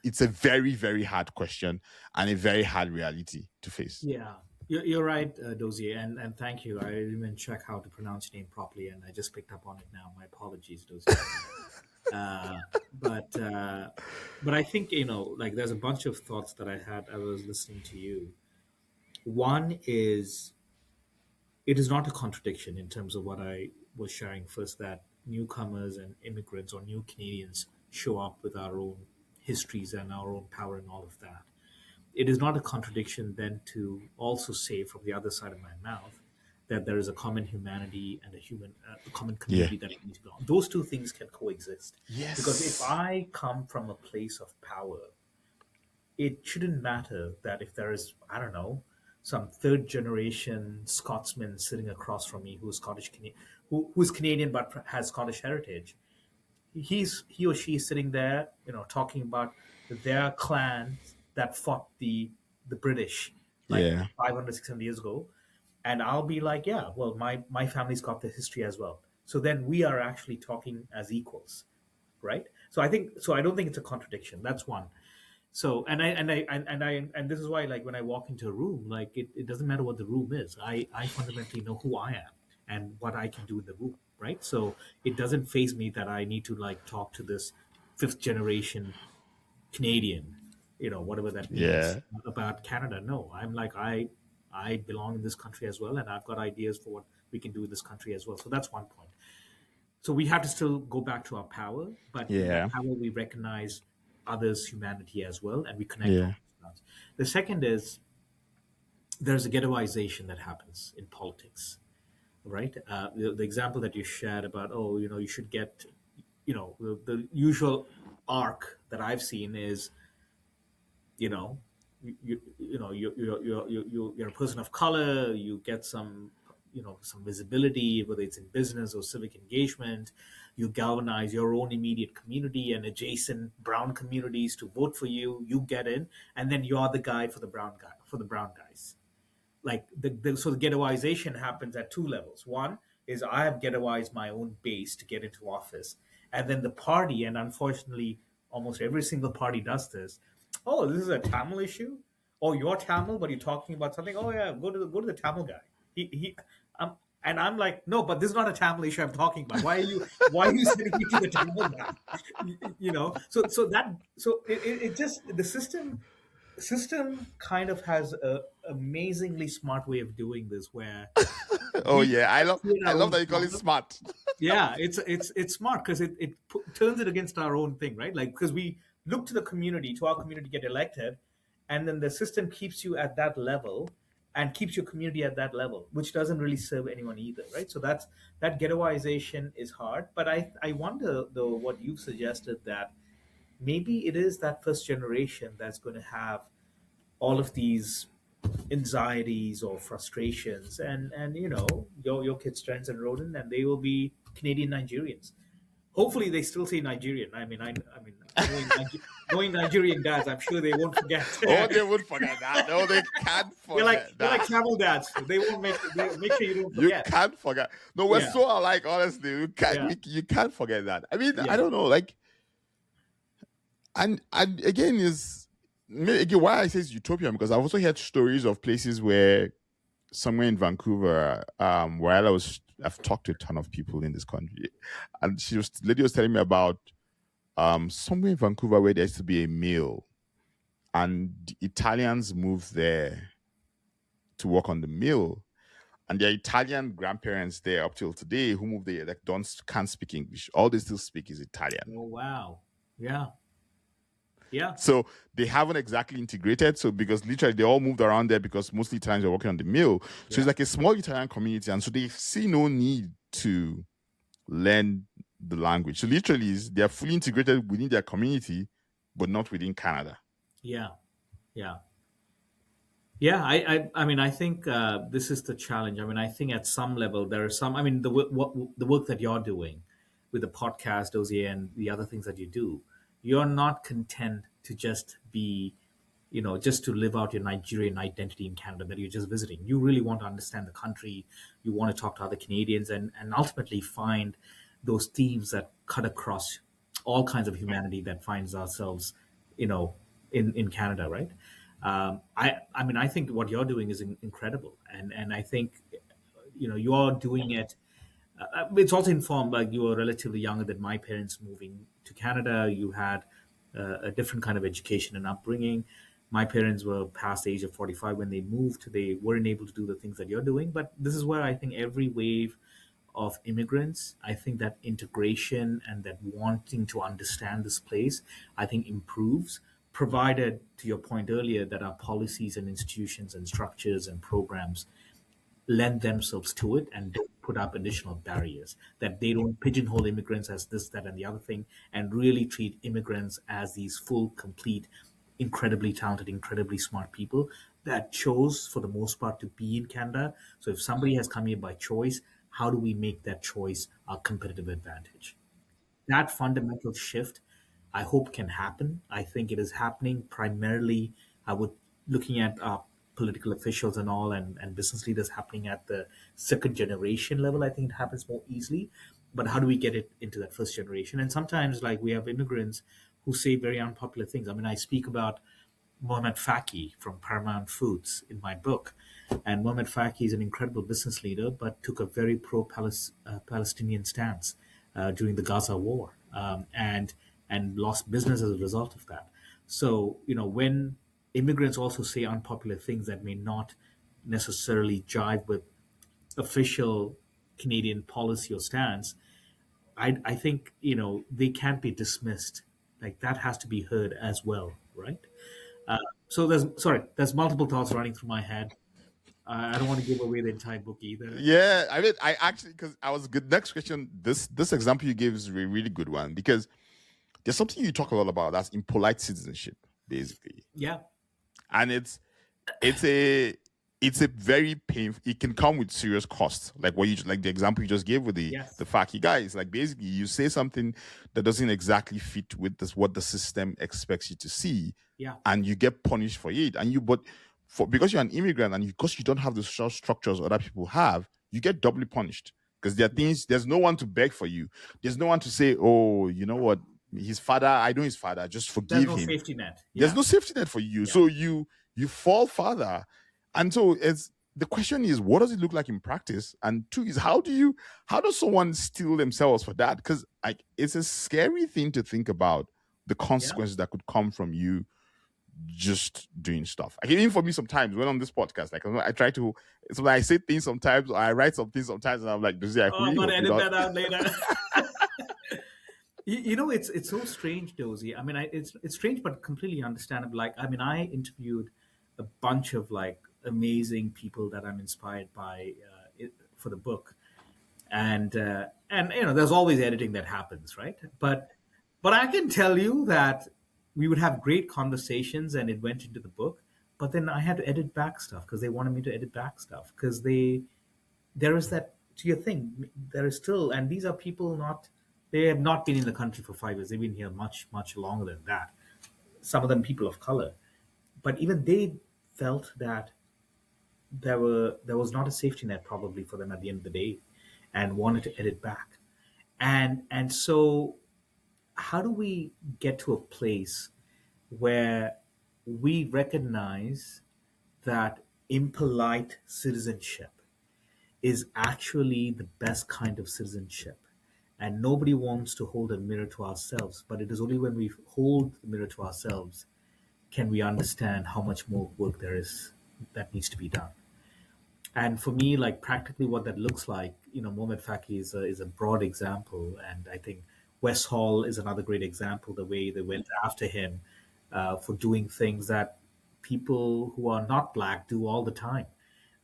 it's a very, very hard question and a very hard reality to face. Yeah, you're right, Dozier, and thank you. I didn't even check how to pronounce your name properly, and I just picked up on it now. My apologies, Dozier. uh, but I think like there's a bunch of thoughts that I had. I was listening to you. One is it is not a contradiction in terms of what I was sharing first, that newcomers and immigrants or new Canadians show up with our own histories and our own power and all of that. It is not a contradiction then to also say from the other side of my mouth that there is a common humanity and a common Yeah. community that we need to belong. Those two things can coexist. Yes. Because if I come from a place of power, it shouldn't matter that if there is, I don't know, some third generation Scotsman sitting across from me who's who's Canadian but has Scottish heritage. He or she is sitting there, talking about their clan that fought the British like Yeah. 500, 600 years ago. And I'll be like, yeah, well, my family's got the history as well. So then we are actually talking as equals, right? So I don't think it's a contradiction. That's one. So and this is why, like, when I walk into a room, like, it doesn't matter what the room is. I fundamentally know who I am and what I can do in the room, right? So it doesn't faze me that I need to like talk to this fifth generation Canadian, whatever that means, Yeah. about Canada. No, I'm like, I belong in this country as well, and I've got ideas for what we can do in this country as well. So that's one point. So we have to still go back to our power, but in Yeah. that power we recognize others' humanity as well, and we connect on Yeah. those grounds. The second is there's a ghettoization that happens in politics, right? The example that you shared about, you should get, the usual arc that I've seen is, you know, you're a person of color, you get some visibility, whether it's in business or civic engagement, you galvanize your own immediate community and adjacent brown communities to vote for you, you get in, and then you're the guy for the brown guys. Like so the ghettoization happens at two levels. One is I have ghettoized my own base to get into office, and then the party, and unfortunately almost every single party does this. Oh, this is a Tamil issue. Oh, you're Tamil, but you're talking about something. Oh yeah, go to the Tamil guy. He um, and I'm like, no, but this is not a Tamil issue I'm talking about. Why are you sending me to the Tamil guy? It just the system kind of has a amazingly smart way of doing this where Oh we yeah. I love create I our love own that you call it problem. smart. Yeah, it's smart because it turns it against our own thing, right? Like, because we look to our community to get elected, and then the system keeps you at that level and keeps your community at that level, which doesn't really serve anyone either, right? So that ghettoization is hard. But I wonder though what you've suggested, that maybe it is that first generation that's going to have all of these anxieties or frustrations, and your kids turns and rodent, and they will be Canadian Nigerians. Hopefully they still say Nigerian. I mean knowing Nigerian dads, I'm sure they won't forget. Oh, they would forget that. No, they can't they're like forget they're like that. camel dads. They make sure you don't You forget. can't forget. No, we're Yeah, so alike, honestly. yeah, You can't forget that. I mean, I yeah, don't know, like, and again is again why I say it's utopia, because I've also heard stories of places where somewhere in Vancouver, while I've talked to a ton of people in this country, and the lady was telling me about somewhere in Vancouver where there used to be a mill, and the Italians moved there to work on the mill, and their Italian grandparents there up till today who moved there like can't speak English. All they still speak is Italian. oh wow, yeah, yeah, So they haven't exactly integrated. So because literally they all moved around there because mostly Italians are working on the mill. So yeah, it's like a small Italian community, and so they see no need to learn the language. So literally they're fully integrated within their community, but not within Canada. yeah, yeah. Yeah, I mean, I think this is the challenge. I mean, I think at some level there are some. I mean, the work that you're doing with the podcast, Dozier, and the other things that you do, you're not content to just be, just to live out your Nigerian identity in Canada, that you're just visiting. You really want to understand the country. You want to talk to other Canadians, and ultimately find those themes that cut across all kinds of humanity that finds ourselves, in Canada, right? I mean, I think what you're doing is incredible, and I think, you're doing it. It's also informed, like, you were relatively younger than my parents moving to Canada. You had a different kind of education and upbringing. My parents were past the age of 45 when they moved. They weren't able to do the things that you're doing. But this is where I think every wave of immigrants, I think that integration and that wanting to understand this place, I think improves, provided, to your point earlier, that our policies and institutions and structures and programs lend themselves to it and don't put up additional barriers, that they don't pigeonhole immigrants as this, that, and the other thing, and really treat immigrants as these full, complete, incredibly talented, incredibly smart people that chose, for the most part, to be in Canada. So if somebody has come here by choice, how do we make that choice our competitive advantage? That fundamental shift, I hope, can happen. I think it is happening primarily. I would, looking at political officials and all, and business leaders, happening at the second generation level. I think it happens more easily. But how do we get it into that first generation? And sometimes, like, we have immigrants who say very unpopular things. I mean, I speak about Mohamed Faki from Paramount Foods in my book. And Mohamed Faki is an incredible business leader, but took a very pro-Palestinian stance during the Gaza war, and lost business as a result of that. So, when immigrants also say unpopular things that may not necessarily jive with official Canadian policy or stance, I think, they can't be dismissed. Like, that has to be heard as well, right? So there's multiple thoughts running through my head. I don't want to give away the entire book either. Yeah, I mean, I actually, because I was good. Next question. This example you gave is a really good one, because there's something you talk a lot about. That's impolite citizenship, basically, Yeah, and it's a it's a very painful. It can come with serious costs, like like the example you just gave with yes, the Faki guys. Like, basically, you say something that doesn't exactly fit with what the system expects you to see, yeah, and you get punished for it. And because you're an immigrant, and because you don't have the social structures other people have, you get doubly punished, because there are things. There's no one to beg for you. There's no one to say, "Oh, you know what? His father. I know his father. Just there's forgive no him." safety net. There's Yeah, no safety net for you. yeah, So you fall further. And so it's the question is, what does it look like in practice? And two is, how does someone steel themselves for that? Because, like, it's a scary thing to think about, the yeah. consequences that could come from you just doing stuff. Like, even for me, sometimes when on this podcast, like, I try to, so when I say things sometimes, or I write some things sometimes, and I'm like, I Oh, I'm really gonna hope you edit don't. that out later. It's so strange, Dozy. I mean, it's strange but completely understandable. Like, I mean, I interviewed a bunch of, like, amazing people that I'm inspired by, for the book, and there's always editing that happens, right? But I can tell you that we would have great conversations, and it went into the book. But then I had to edit back stuff because they wanted me to edit back stuff, because there is that, to your thing, there is still, and these are people, not, they have not been in the country for 5 years. They've been here much longer than that. Some of them people of color, but even they felt that there was not a safety net probably for them at the end of the day, and wanted to edit back. And so, how do we get to a place where we recognize that impolite citizenship is actually the best kind of citizenship? And nobody wants to hold a mirror to ourselves, but it is only when we hold the mirror to ourselves can we understand how much more work there is that needs to be done. And for me, like, practically what that looks like, Mohamed Faki is a broad example, and I think West Hall is another great example. The way they went after him for doing things that people who are not black do all the time,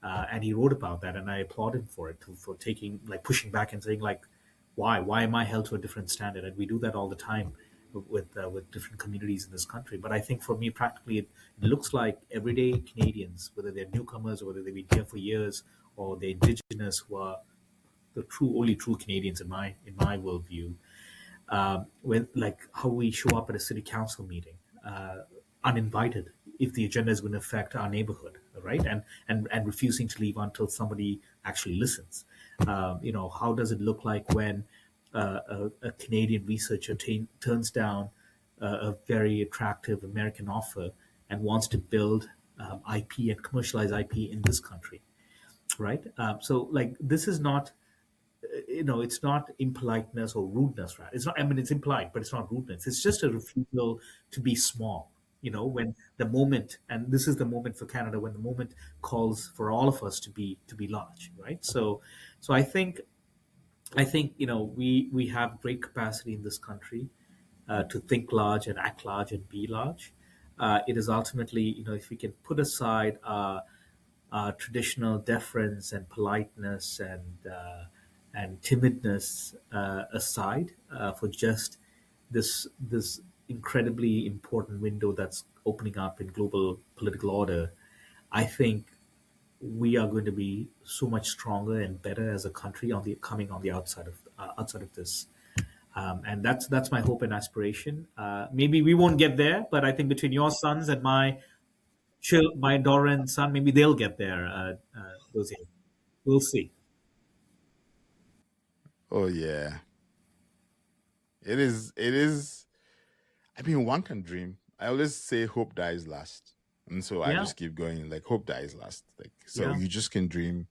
and he wrote about that, and I applaud him for it, for taking, like, pushing back and saying, like, why am I held to a different standard? And we do that all the time with different communities in this country. But I think for me, practically, it looks like everyday Canadians, whether they're newcomers or whether they've been here for years, or they're indigenous, who are the only true Canadians in my worldview, with like how we show up at a city council meeting uninvited if the agenda is going to affect our neighborhood, right? And refusing to leave until somebody actually listens. How does it look like when a Canadian researcher turns down a very attractive American offer and wants to build IP and commercialize IP in this country, right? So like this is not, it's not impoliteness or rudeness, right? It's not. I mean, it's impolite, but it's not rudeness. It's just a refusal to be small. When the moment, and this is the moment for Canada, when the moment calls for all of us to be large, right? So I think we have great capacity in this country to think large and act large and be large. It is ultimately, if we can put aside traditional deference and politeness and timidness aside for just this incredibly important window that's opening up in global political order, I think we are going to be so much stronger and better as a country on the outside of this. And that's my hope and aspiration. Maybe we won't get there, but I think between your sons and my daughter and son, maybe they'll get there. Those we'll see. Oh yeah, it is. It is. I mean, one can dream. I always say hope dies last, and so I Yeah, just keep going. Like hope dies last. Like so, yeah, you just can dream.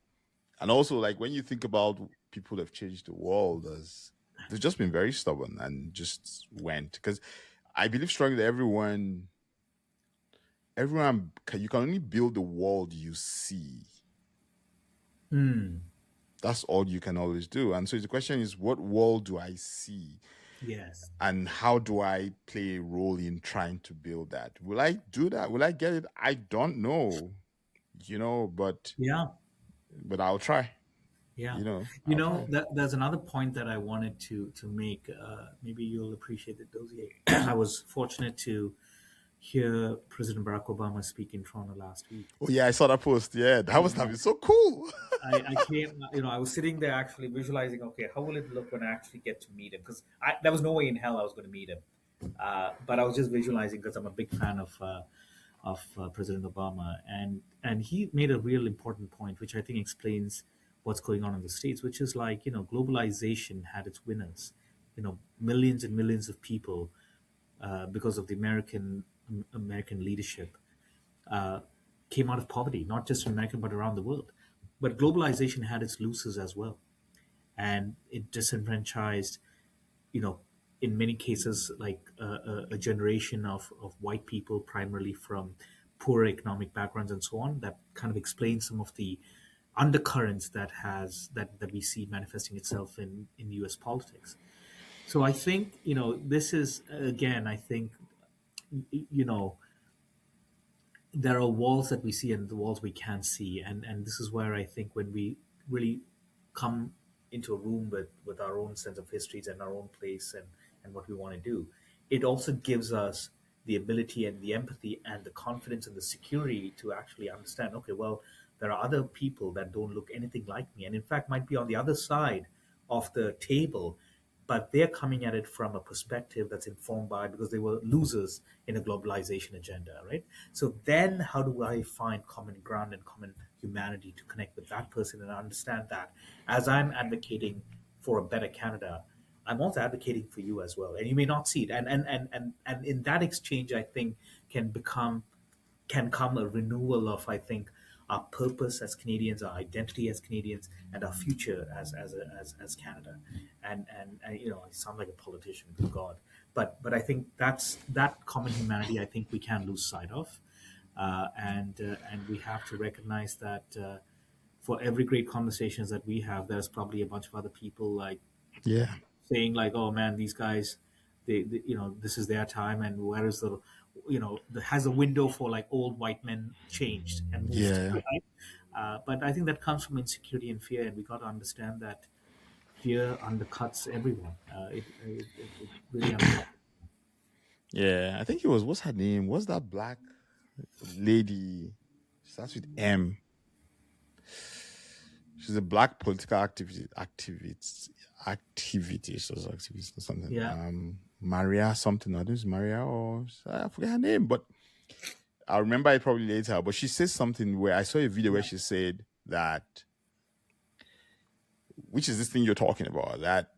And also, like when you think about people that have changed the world, as they've just been very stubborn and just went. Because I believe strongly that you can only build the world you see. Hmm. That's all you can always do. And so the question is, what world do I see? Yes, And how do I play a role in trying to build that? Will I do that? Will I get it? I don't know, but yeah, I'll try. yeah. I'll try. There's another point that I wanted to make. Maybe you'll appreciate it, Dozier. I was fortunate to hear President Barack Obama speak in Toronto last week. Oh yeah, I saw that post. Yeah, that was Yeah. having so cool. I came, I was sitting there actually visualizing, okay, how will it look when I actually get to meet him? Because there was no way in hell I was going to meet him. But I was just visualizing because I'm a big fan of President Obama, and he made a real important point, which I think explains what's going on in the states, which is like globalization had its winners, millions and millions of people because of the American leadership uh, came out of poverty, not just in America but around the world. But globalization had its losers as well, and it disenfranchised, you know, in many cases, like a generation of white people, primarily from poor economic backgrounds and so on. That kind of explains some of the undercurrents that we see manifesting itself in U.S. politics. So I think this is again. I think you know there are walls that we see and the walls we can't see, and this is where I think when we really come into a room with our own sense of histories and our own place and what we want to do, it also gives us the ability and the empathy and the confidence and the security to actually understand, okay, well, there are other people that don't look anything like me, and in fact might be on the other side of the table, but they're coming at it from a perspective that's informed by, because they were losers in a globalization agenda, right? So then how do I find common ground and common humanity to connect with that person and understand that as I'm advocating for a better Canada, I'm also advocating for you as well. And you may not see it. And in that exchange, I think can come a renewal of, I think, our purpose as Canadians, our identity as Canadians, and our future as Canada. And I sound like a politician, good God, but I think that common humanity. I think we can't lose sight of, and we have to recognize that for every great conversations that we have, there's probably a bunch of other people like Yeah, saying like, "Oh man, these guys, this is their time, and where is has a window for like old white men changed and moved." yeah, Right? But I think that comes from insecurity and fear, and we got to understand that fear undercuts everyone. It really undercuts. yeah. I think it was, what's her name? What's that black lady? Starts with M. She's a black political activist. activities or something. Yeah. Maria something. I don't know, it's Maria or I forget her name, but I'll remember it probably later. But she says something where I saw a video where Yeah. she said that, which is this thing you're talking about, that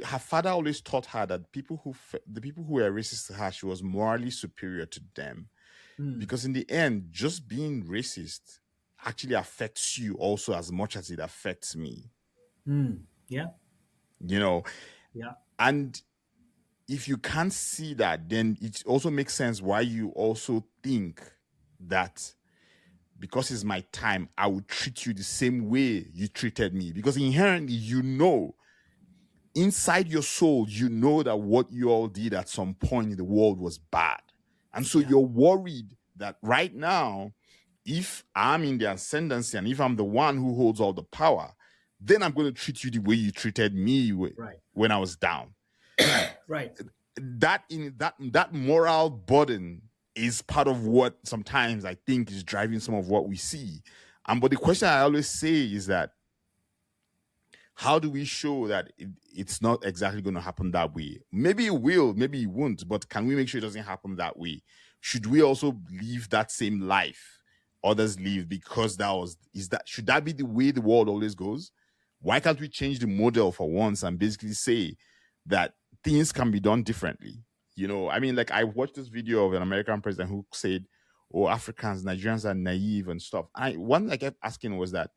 her father always taught her that the people who were racist to her, she was morally superior to them, because in the end, just being racist actually affects you also as much as it affects me. Yeah. You know, Yeah. and if you can't see that, then it also makes sense why you also think that because it's my time, I would treat you the same way you treated me. Because inherently, inside your soul, that what you all did at some point in the world was bad. And so you're worried that right now, if I'm in the ascendancy and if I'm the one who holds all the power, then I'm going to treat you the way you treated me when I was down. Right. That moral burden is part of what sometimes I think is driving some of what we see. But the question I always say is that, how do we show that it's not exactly going to happen that way? Maybe it will, maybe it won't, but can we make sure it doesn't happen that way? Should we also live that same life others live, because should that be the way the world always goes? Why can't we change the model for once and basically say that things can be done differently? I mean, like, I watched this video of an American president who said, "Oh, Nigerians are naive and stuff." One thing I kept asking was that,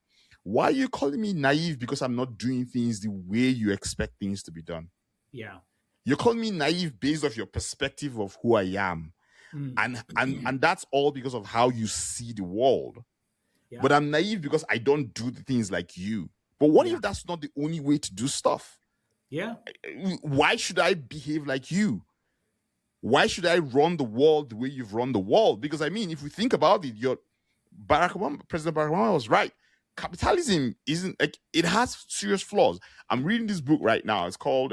why are you calling me naive because I'm not doing things the way you expect things to be done? Yeah. You're calling me naive based off your perspective of who I am. And that's all because of how you see the world. Yeah. But I'm naive because I don't do the things like you. But what if that's not the only way to do stuff? Yeah. Why should I behave like you? Why should I run the world the way you've run the world? Because, I mean, if we think about it, President Barack Obama was right. Capitalism isn't, like, it has serious flaws. I'm reading this book right now. It's called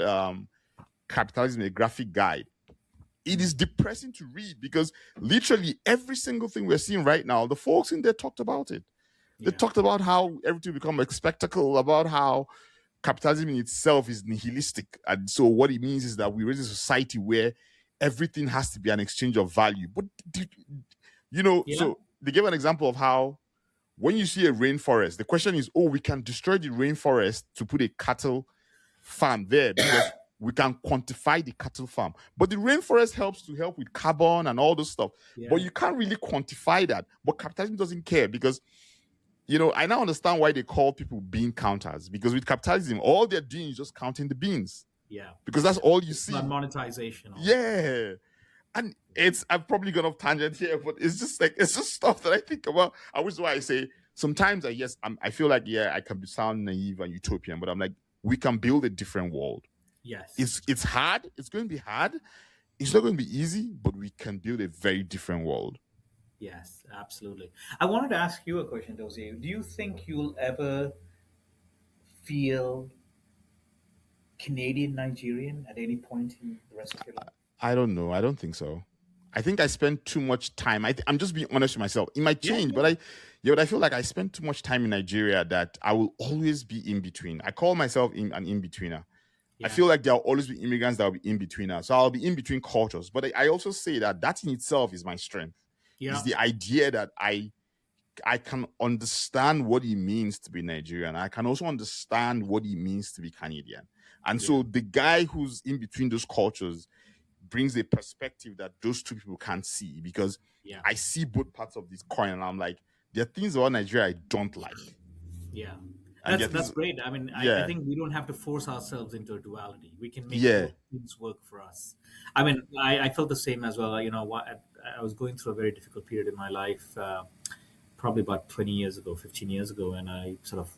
Capitalism, a Graphic Guide. It is depressing to read because literally every single thing we're seeing right now, the folks in there talked about it. They talked about how everything become a spectacle, about how capitalism in itself is nihilistic. And so what it means is that we raise a society where everything has to be an exchange of value. But, so they gave an example of how when you see a rainforest, the question is, we can destroy the rainforest to put a cattle farm there because we can quantify the cattle farm. But the rainforest help with carbon and all those stuff. Yeah. But you can't really quantify that. But capitalism doesn't care because, I now understand why they call people bean counters. Because with capitalism, all they're doing is just counting the beans. Yeah. Because that's all you see. Monetization. Yeah. And I've probably gone off tangent here, but it's just stuff that I think about. I was why I say sometimes I feel like, I can sound naive and utopian, but I'm like, we can build a different world. Yes. It's hard. It's going to be hard. It's not going to be easy, but we can build a very different world. Yes, absolutely. I wanted to ask you a question, Dozie. Do you think you'll ever feel Canadian Nigerian at any point in the rest of your life? I don't know. I don't think so. I think I spend too much time. I'm just being honest with myself. It might change, but I feel like I spend too much time in Nigeria that I will always be in between. I call myself an in-betweener. Yeah. I feel like there'll always be immigrants that will be in-betweeners. So I'll be in between cultures. But I also say that in itself is my strength. Yeah. It's the idea that I can understand what it means to be Nigerian. I can also understand what it means to be Canadian. And so the guy who's in between those cultures brings a perspective that those two people can't see, because I see both parts of this coin and I'm like, there are things about Nigeria I don't like. Yeah. That's great. I mean, I think we don't have to force ourselves into a duality. We can make things work for us. I mean, I felt the same as well. I was going through a very difficult period in my life, probably about 20 years ago, 15 years ago, and I sort of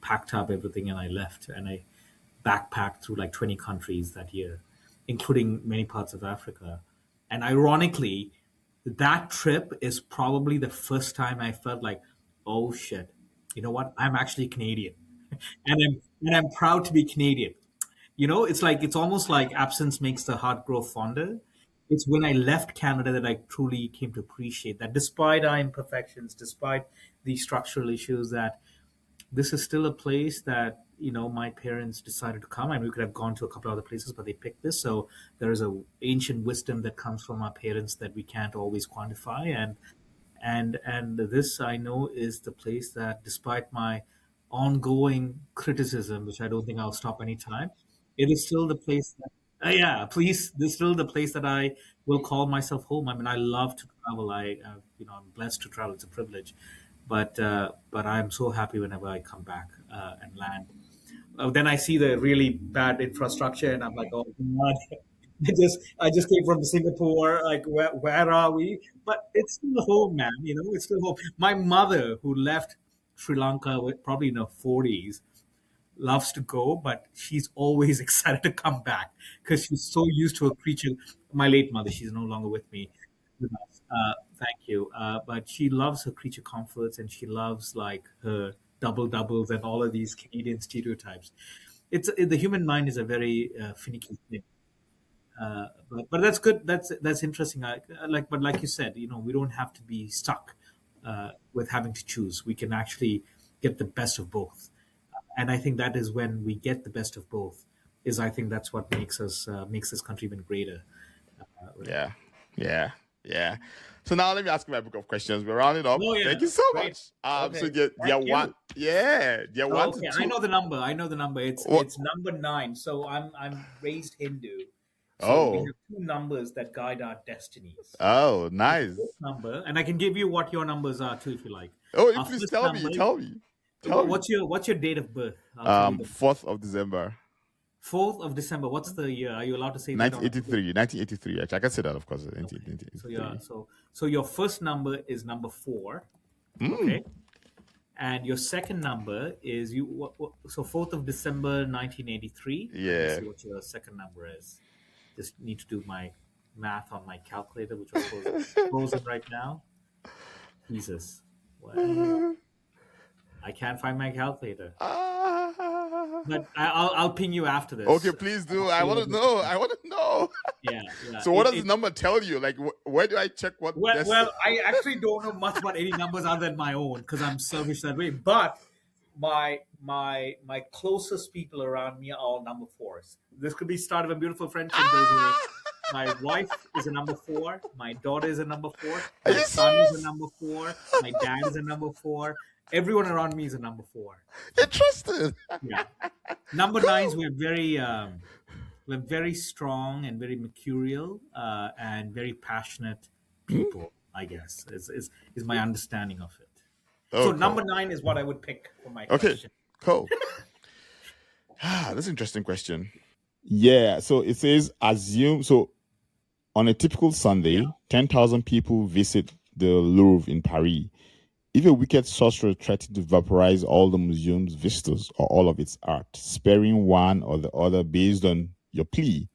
packed up everything and I left, and I backpacked through like 20 countries that year, including many parts of Africa. And ironically, that trip is probably the first time I felt like, oh shit, you know what? I'm actually Canadian, and I'm proud to be Canadian. It's almost like absence makes the heart grow fonder. It's when I left Canada that I truly came to appreciate that, despite our imperfections, despite the structural issues, that this is still a place that, my parents decided to come. And we could have gone to a couple other places, but they picked this. So there is a ancient wisdom that comes from our parents that we can't always quantify. And this, I know, is the place that, despite my ongoing criticism, which I don't think I'll stop anytime, it is still the place that, yeah, please, this is still the place that I will call myself home. I mean, I love to travel. I'm blessed to travel. It's a privilege, but I'm so happy whenever I come back and land. Then I see the really bad infrastructure, and I'm like, oh God, I just came from Singapore. Like, where are we? But it's still home, man. It's still home. My mother, who left Sri Lanka probably in her 40s, loves to go, but she's always excited to come back because she's so used to a creature. My late mother, she's no longer with us. Thank you. But she loves her creature comforts, and she loves like her double doubles and all of these Canadian stereotypes. The human mind is a very finicky thing. But that's good. That's interesting. But like you said, we don't have to be stuck with having to choose. We can actually get the best of both, and I think that is when we get the best of both. I think that's what makes this country even greater. Yeah, yeah, yeah. So now let me ask you my book of questions. We're rounding up. Oh, yeah. Thank you so Great. much. Okay. So there Thank you. one, yeah, there one Okay, to two. I know the number. It's number 9. So I'm raised Hindu. So we have 2 numbers that guide our destinies. Oh, nice. This number, and I can give you what your numbers are too, if you like. Oh, please tell me. Tell me. What's your date of birth? I'll tell you 4th of December. 4th of December. What's the year? Are you allowed to say 1983? 1983. Actually, I can say that, of course. 1983. So your first number is number 4. Okay. And your second number is so 4th of December 1983. Yeah. Let's see what your second number is. Just need to do my math on my calculator, which was frozen right now. Jesus. Well, I can't find my calculator. But I'll ping you after this. Okay, please do. I want to know. Yeah. So what does the number tell you? Like, where do I check what? Well, I actually don't know much about any numbers other than my own because I'm selfish that way. But my closest people around me are all number 4s. This could be start of a beautiful friendship. My wife is a number 4. My daughter is a number 4. My son is a number 4. My dad is a number 4. Everyone around me is a number 4. Interesting. Yeah. Number 9s, we're very strong and very mercurial and very passionate people. I guess is my understanding of it. So number 9 is what I would pick for my question. Cool. That's an interesting question. Yeah. So it says assume. So on a typical Sunday, 10,000 people visit the Louvre in Paris. If a wicked sorcerer threatened to vaporize all the museum's visitors or all of its art, sparing one or the other based on your plea,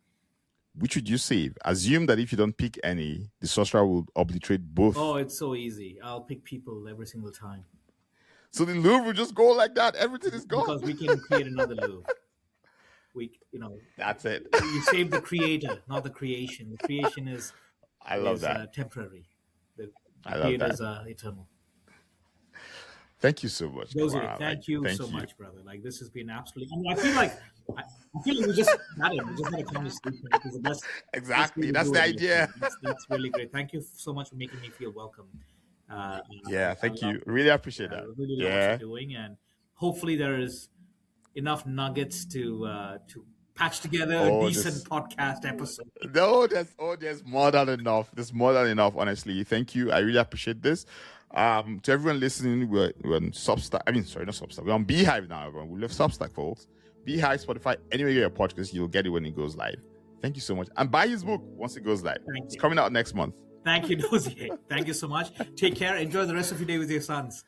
which would you save? Assume that if you don't pick any, the sorcerer will obliterate both. Oh, it's so easy. I'll pick people every single time. So the Louvre will just go like that. Everything is gone. Because we can create another Louvre. That's it. You save the creator, not the creation. The creation is temporary. The creators are eternal. Thank you so much. Thank you so much, brother. Like, this has been absolutely. I feel like we just had a conversation. Exactly. That's the idea. That's really great. Thank you so much for making me feel welcome. Thank you. Really appreciate that. I really love what you're doing, and hopefully there is enough nuggets to patch together a decent podcast episode. No, there's more than enough. There's more than enough, honestly. Thank you. I really appreciate this. To everyone listening, we're on Substack. I mean, sorry, not Substack. We're on Beehive now, everyone. We love Substack, folks. Beehive, Spotify, anywhere you get your podcast, you'll get it when it goes live. Thank you so much. And buy his book once it goes live. It's coming out next month. Thank you, Dozier. Thank you so much. Take care. Enjoy the rest of your day with your sons.